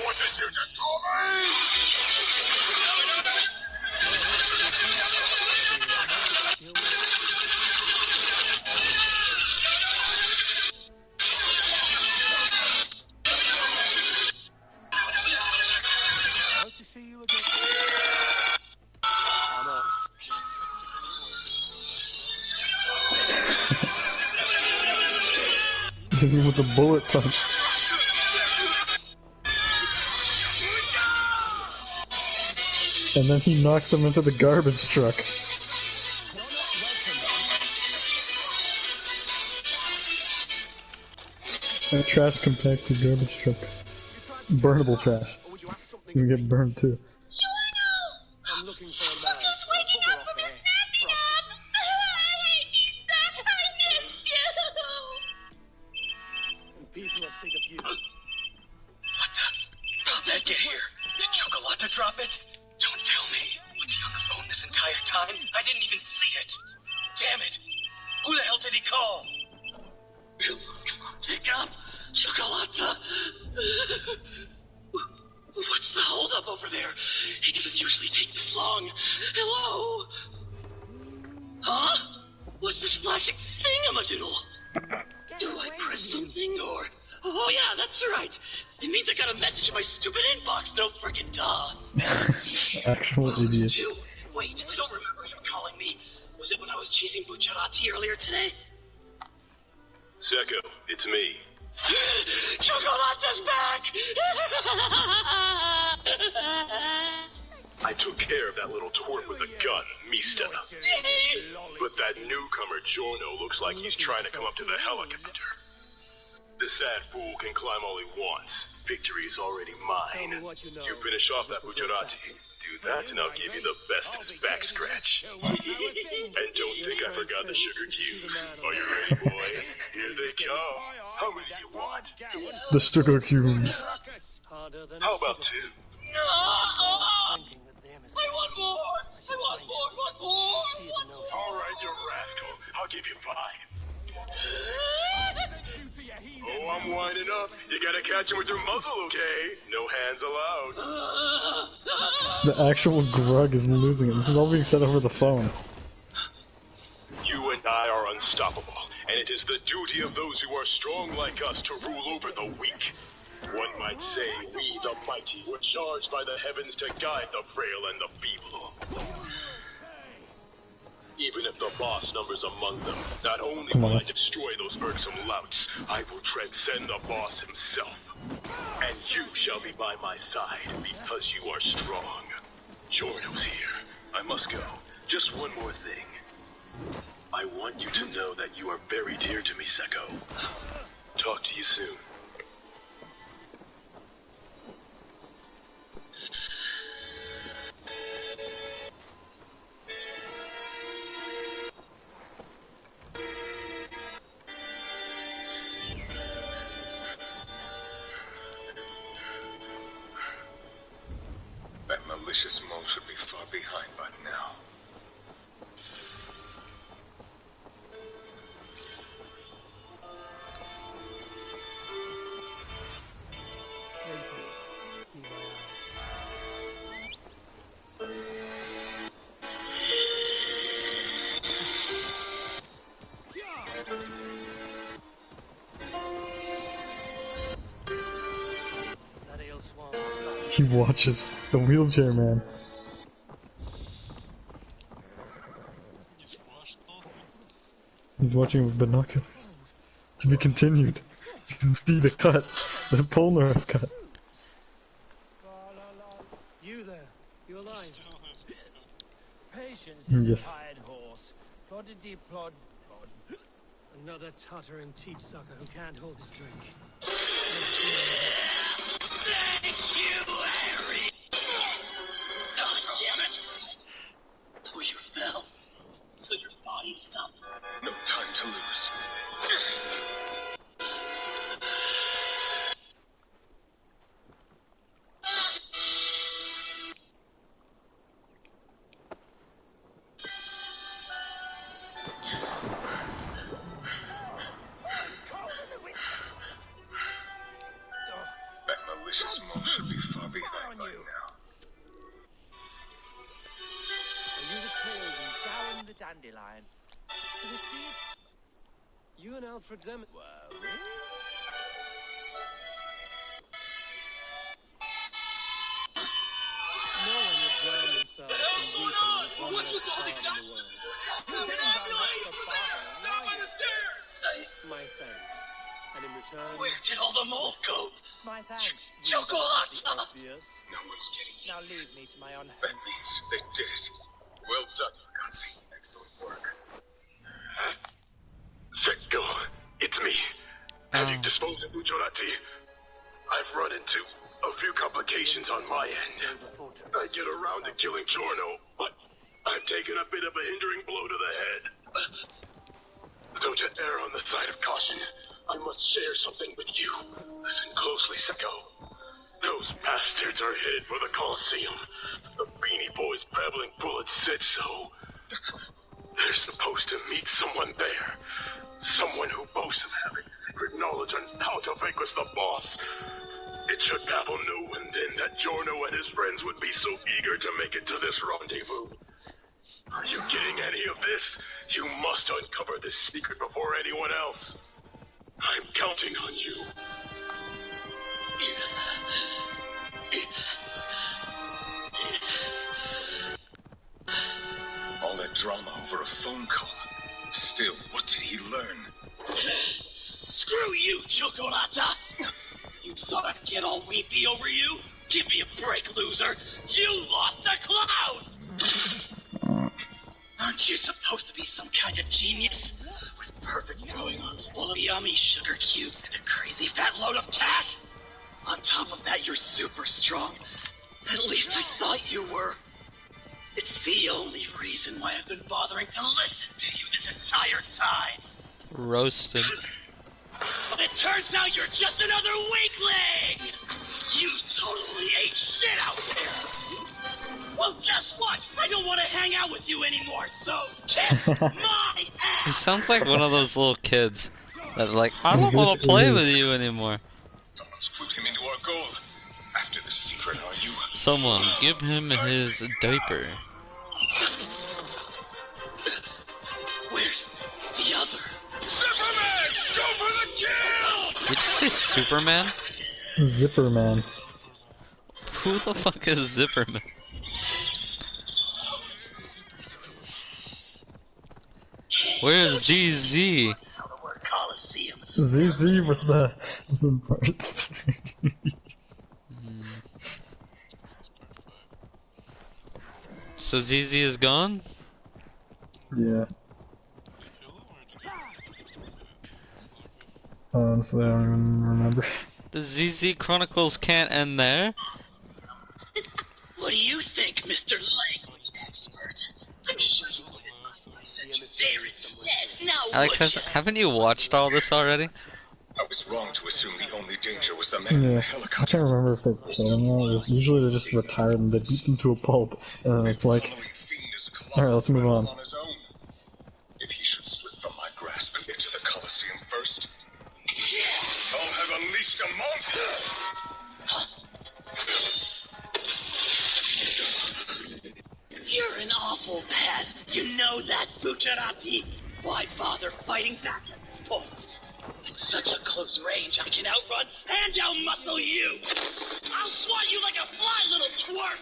What did you just call me? Hope to see you again. I'm off. Hit him with a bullet punch. And then he knocks him into the garbage truck. A trash compactor garbage truck. Burnable trash. You get burned too. I'm looking for a man. He's waking up from his nappy nap! I hate Mista! I missed you! And people are sick of you. What the? How'd that get here? Did Chocolate drop it? Don't tell me. Was he on the phone this entire entire time? I didn't even see it. Damn it! Who the hell did he call? Come on, pick up! Chocolata! What's the holdup over there? He doesn't usually take this long. Hello? Huh? What's this flashing thingamadoodle? Do I press something or... Oh yeah, that's right. It means I got a message in my stupid inbox, no frickin' duh. See here. Actual idiot. Two. Wait, I don't remember him calling me. Was it when I was chasing Bucciarati earlier today? Secco, it's me. Chocolata's back! I took care of that little twerp with a gun, Mista. But that newcomer Giorno looks like he's trying to come up to the helicopter. The sad fool can climb all he wants. Victory's already mine. You finish off that Bucciarati. Do that and I'll give you the bestest back scratch. And don't think I forgot the sugar cubes. Are you ready, boy? Here they come. How many do you want? The sugar cubes. How about two? No! I want more! I want more! All right, you rascal. I'll give you 5. Oh, I'm winding up. You gotta catch him with your muzzle, okay? No hands allowed. The actual Grug is losing it. This is all being said over the phone. You and I are unstoppable, and it is the duty of those who are strong like us to rule over the weak. One might say we, the mighty, were charged by the heavens to guide the frail and the feeble. Even if the boss numbers among them, not only will I destroy those irksome louts, I will transcend the boss himself. And you shall be by my side, because you are strong. Giorno's here. I must go. Just one more thing. I want you to know that you are very dear to me, Secco. Talk to you soon. That malicious mole should be far behind by now. He watches the wheelchair man. He's watching with binoculars. To be continued. You can see the cut. The Polnareff cut. You there? You alive? Patience Yes. is a tired horse. Ploddity plod plod. Another tuttering teat sucker who can't hold his drink. Sanctuary! Oh, damn it! Oh, you fell. So your body stopped. No time to lose. That malicious mole should be far behind by now. Are you the tail you Gowan the dandelion? Did you see it? You and Alfred Zemet. No one would drown themselves in weeping with one less cloud in the world. You're getting that much for bargaining, Down by the stairs! my thanks. And in return... Where did all the mold go? My thanks. Chocolata! No one's getting you. Now leave me to my own That means they did it. Well done, Ragazzi. Excellent work. Secco, it's me. Have you disposed of Bucciarati? I've run into a few complications on my end. I get around to killing Giorno, but I've taken a bit of a hindering blow to the head. So to err on the side of caution, I must share something with you. Listen closely, Secco. Those bastards are headed for the Colosseum. The teeny boy's babbling bullets said so. They're supposed to meet someone there. Someone who boasts of having secret knowledge on how to vanquish the boss. It should Pavel knew, and then that Giorno and his friends would be so eager to make it to this rendezvous. Are you getting any of this? You must uncover this secret before anyone else. I'm counting on you. All that drama over a phone call. Still, what did he learn? Screw you, Chocolata! You thought I'd get all weepy over you? Give me a break, loser! You lost to Cloud! Aren't you supposed to be some kind of genius? With perfect throwing arms full of yummy sugar cubes and a crazy fat load of cash? On top of that, you're super strong. At least I thought you were. It's the only reason why I've been bothering to listen to you this entire time. Roasted. But it turns out you're just another weakling! You totally ate shit out there! Well, guess what? I don't want to hang out with you anymore, so kiss my ass! He sounds like one of those little kids that like, I don't want to play with you anymore. Someone's clued him into our goal. After the secret, are you? Someone, give him his diaper. Where's the other? Superman! Go for the kill! Did you say Superman? Zipperman. Who the fuck is Zipperman? Where's ZZ? ZZ was in part 3. So ZZ is gone? Yeah. Honestly, I don't even remember. The ZZ Chronicles can't end there? What do you think, Mr. Language Expert? I'm sure you wouldn't mind if I sent you there instead. Now, Alex, haven't you watched all this already? I was wrong to assume the only danger was the man in the Yeah, helicopter. I can't remember if they're killing them. It's usually they're just retired and they beat them to a pulp, and then it's like, alright, let's move on. If he should slip from my grasp and get to the Colosseum first, I'll have unleashed a monster! You're an awful pest. You know that, Bucciarati. Why bother fighting back at this point? At such a close range, I can outrun and outmuscle you. I'll swat you like a fly, little twerp.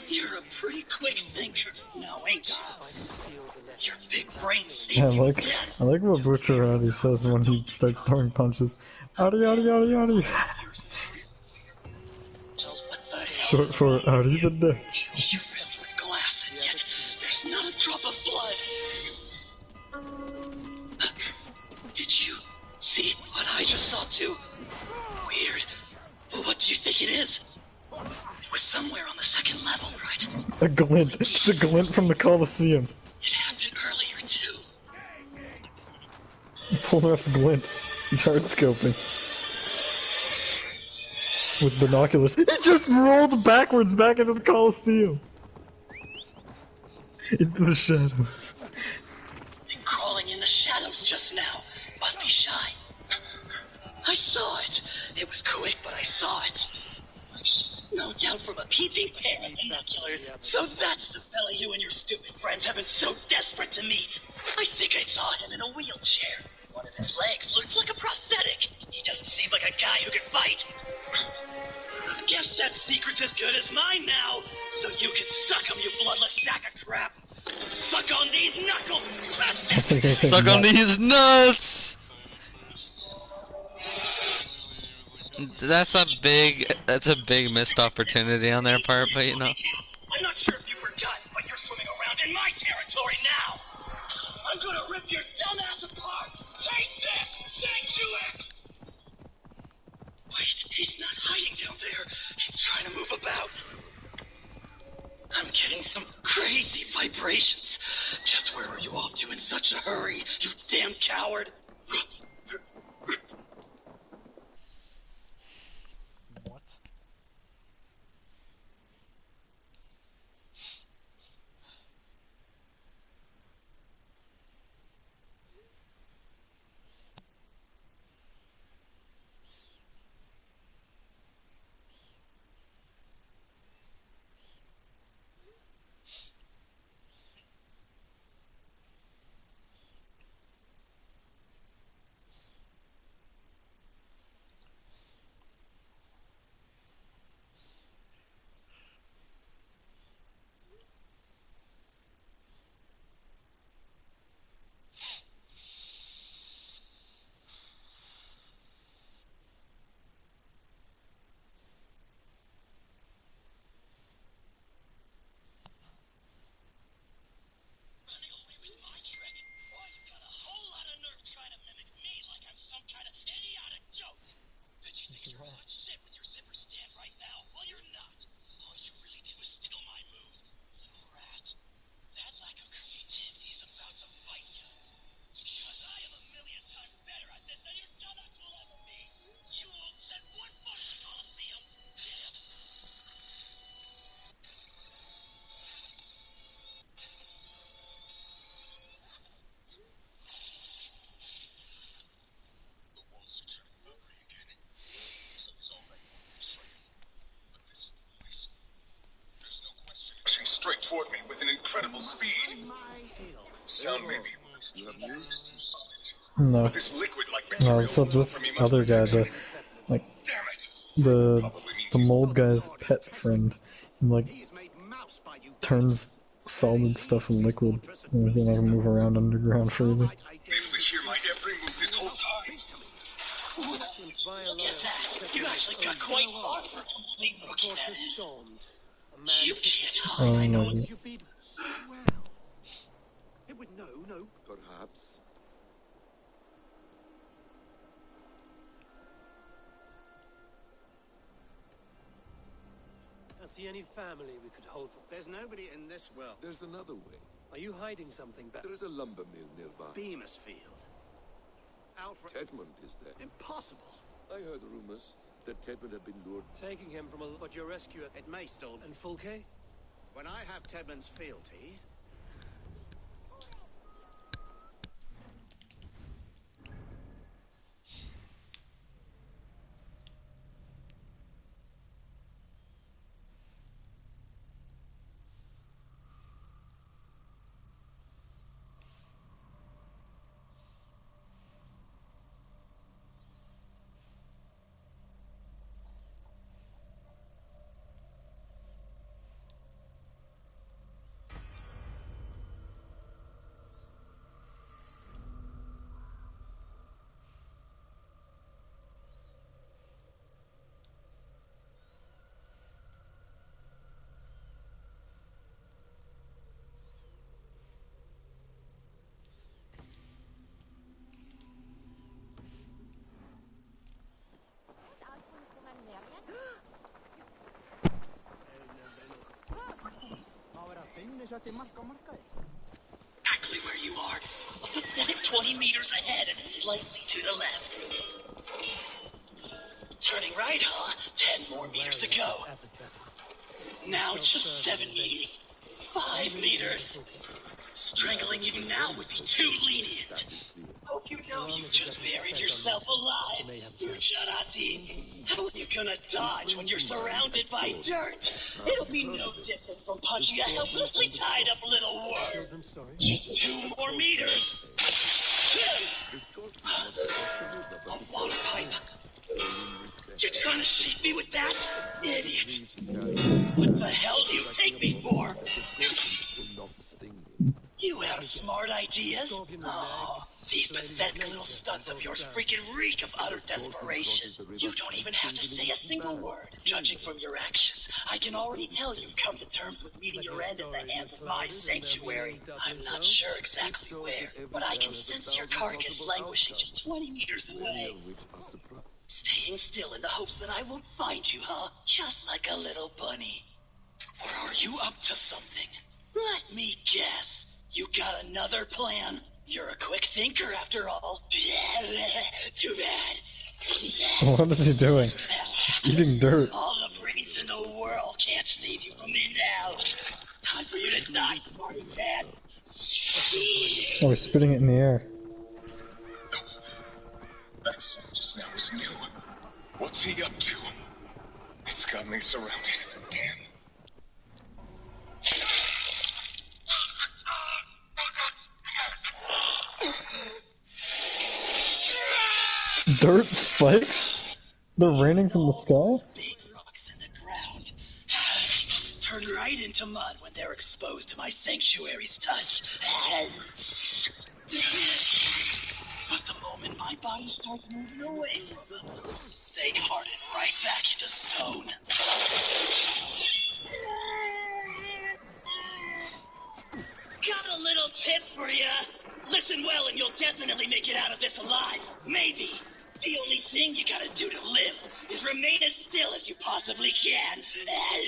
You're a pretty quick thinker, now ain't you? Your big brain saved Yeah, you. I like what Bucciarati says when he starts throwing punches. Adi, adi, adi, adi. Short for arrivederci. You filled with glass, and yet there's not a drop of blood. Did you see what I just saw too? Weird. What do you think it is? It was somewhere on the second level, right? A glint. It's a glint from the Colosseum. It happened earlier too. Polnareff's glint. He's hard scoping. With binoculars. He just rolled backwards back into the Colosseum! Into the shadows. Been crawling in the shadows just now. Must be shy. I saw it. It was quick, but I saw it. No doubt from a peeping pair of binoculars. So that's the fella you and your stupid friends have been so desperate to meet. I think I saw him in a wheelchair. One of his legs looked like a prosthetic. He doesn't seem like a guy who can fight. Guess that secret's as good as mine now. So you can suck him, you bloodless sack of crap. Suck on these knuckles. Suck on these nuts! That's a big missed opportunity on their part, but you know. I'm not sure if you forgot, but you're swimming around in my territory now. I'm gonna rip your dumb ass apart. Take this. Take to it. Wait, he's not hiding down there. He's trying to move about. I'm getting some crazy vibrations. Just where were you off to in such a hurry, you damn coward? toward me with an incredible speed. Sound may be system solids. No. But this liquid-like material No, so won't this offer me much other guy, protection. like, Damn it. the mold guy's pet friend, like, turns solid stuff in liquid, and then I can move around underground freely. Able to hear my every move this whole time. Look at that! You actually got quite far for a complete rookie, that is. You can't hide, I know. No. It would no. Perhaps. I see any family we could hold for. There's nobody in this world. There's another way. Are you hiding something back? There is a lumber mill nearby. Beamisfield. Alfred. Tedmund is there. Impossible. I heard rumors that Tedmund had been lured. Taking him from a but your rescuer. It may still. And Fulke? When I have Tedmund's fealty. Exactly where you are. A pathetic 20 meters ahead and slightly to the left. Turning right, huh? 10 more meters to go. Now just 7 meters. 5 meters. Strangling you now would be too lenient. Hope you know you just buried yourself alive, Gujarati. How are you gonna dodge when you're surrounded by dirt? It'll be no different from punching a helplessly tied up little worm. Just 2 more meters. A water pipe. You're trying to shoot me with that? Idiot. What the hell do you take me for? You have smart ideas? Oh, these pathetic little stunts of yours freaking reek of utter desperation. You don't even have to say a single word. Judging from your actions, I can already tell you've come to terms with meeting your end at the hands of my sanctuary. I'm not sure exactly where, but I can sense your carcass languishing just 20 meters away. Staying still in the hopes that I won't find you, huh? Just like a little bunny. Or are you up to something? Let me guess. You got another plan? You're a quick thinker, after all. Too bad. What is he doing? Eating dirt. All the brains in the world can't save you from me now. Time for you to die, smarty pants. Oh, he's spitting it in the air. That sound just now was new. What's he up to? It's got me surrounded. Damn. Dirt spikes? They're raining from the sky? Big rocks in the ground. Turn right into mud when they're exposed to my sanctuary's touch. But the moment my body starts moving away from them, they harden right back into stone. Got a little tip for you. Listen well and you'll definitely make it out of this alive. Maybe. The only thing you gotta do to live is remain as still as you possibly can. I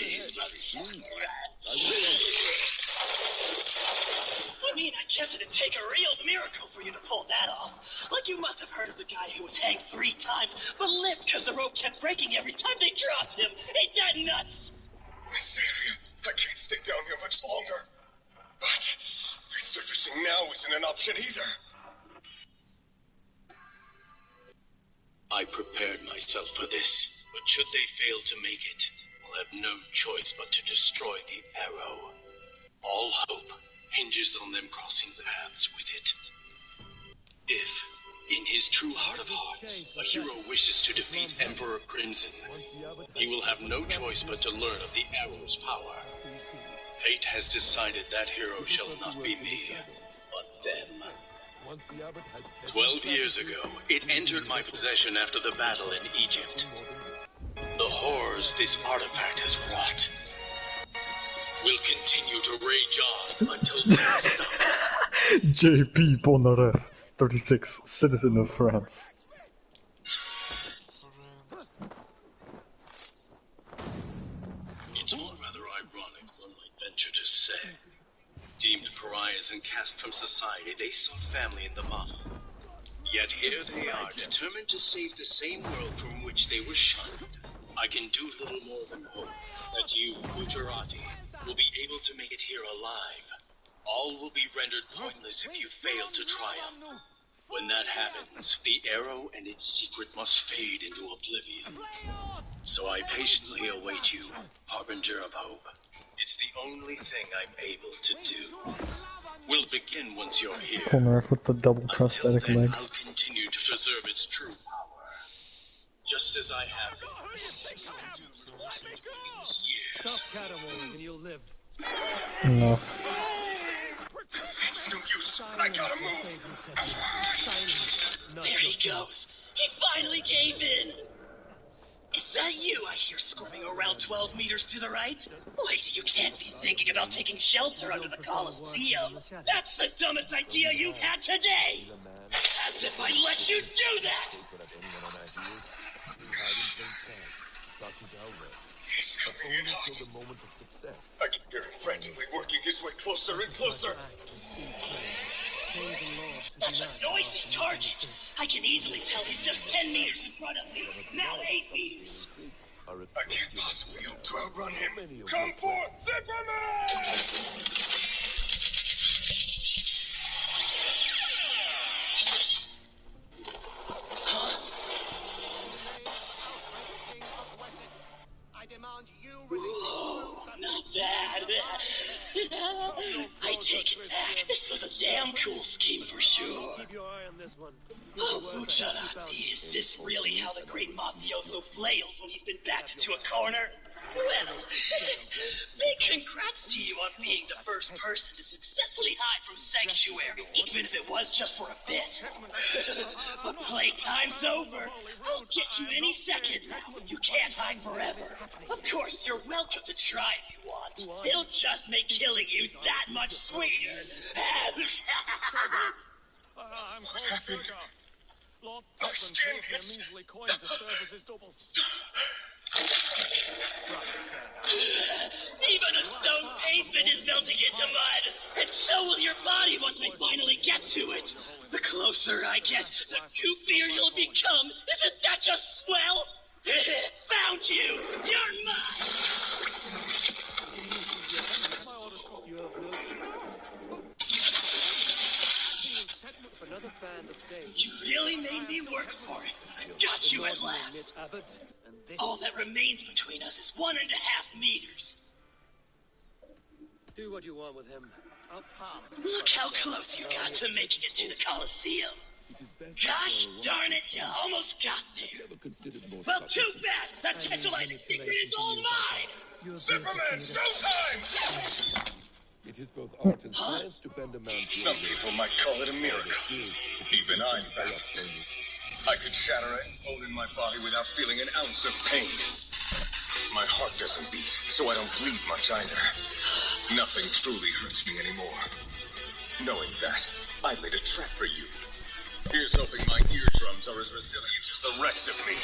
mean, I guess it'd take a real miracle for you to pull that off. Like you must have heard of the guy who was hanged 3 times, but lived because the rope kept breaking every time they dropped him. Ain't that nuts? Miseria, I can't stay down here much longer. But resurfacing now isn't an option either. I prepared myself for this, but should they fail to make it, we'll have no choice but to destroy the arrow. All hope hinges on them crossing paths with it. If, in his true heart of hearts, a hero wishes to defeat Emperor Crimson, he will have no choice but to learn of the arrow's power. Fate has decided that hero shall not be me, but them. 12 years ago, it entered my possession after the battle in Egypt. The horrors this artifact has wrought will continue to rage on until death stops. JP Bonaref, 36, citizen of France. It's all rather ironic, one might venture to say. Deemed pariahs and cast from society, they sought family in the bottom. Yet here they are, determined to save the same world from which they were shunned. I can do little more than hope that you, Gujarati, will be able to make it here alive. All will be rendered pointless if you fail to triumph. When that happens, the arrow and its secret must fade into oblivion. So I patiently await you, harbinger of hope. It's the only thing I'm able to do. We'll begin once you're here. Polnareff with the double prosthetic Until then, legs. I'll continue to preserve its true power, just as I have been these years. Stop caterwauling and you'll live. No. It's no use. I gotta move. There he goes. He finally gave in. Is that you I hear squirming around 12 meters to the right? Wait, you can't be thinking about taking shelter under the Colosseum. That's the dumbest idea you've had today. As if I'd let you do that. He's coming in hot. I can hear him frantically working his way closer and closer. Such a noisy target. I can easily tell he's just 10 meters in front of me. Now 8 meters. I can't possibly hope to outrun him. Come forth, Zipperman! Whoa, not bad. I take it back. This was a damn cool scheme for sure. Keep your eye on this one. Oh, Gujarati, is this really how the great mafioso flails when he's been backed into a corner? Well, big congrats to you on being the first person to successfully hide from Sanctuary, even if it was just for a bit. But playtime's over. I'll get you any second now. You can't hide forever. Of course, you're welcome to try if you want. It'll just make killing you that much sweeter. I'm Cold Sugar. Lord Tubman gave me a measly coin to serve as his double. Even a stone pavement is melting into mud, and so will your body once we finally get to it. The closer I get, the goofier you'll become. Isn't that just swell? Found you! You're mine! My orders call you have no. Another band of days. You really made me work for it. I got you at last. All that remains between us is 1.5 meters. Do what you want with him. I'll palm. Look how close you got to making it to the Colosseum. Gosh darn it, you almost got there. Well, too bad. That tantalizing secret is all mine. Zipperman, showtime! It is both art and science to bend a man to Some people might call it a miracle. Even I'm baffled. I could shatter any bone in my body without feeling an ounce of pain. My heart doesn't beat, so I don't bleed much either. Nothing truly hurts me anymore. Knowing that, I laid a trap for you. Here's hoping my eardrums are as resilient as the rest of me.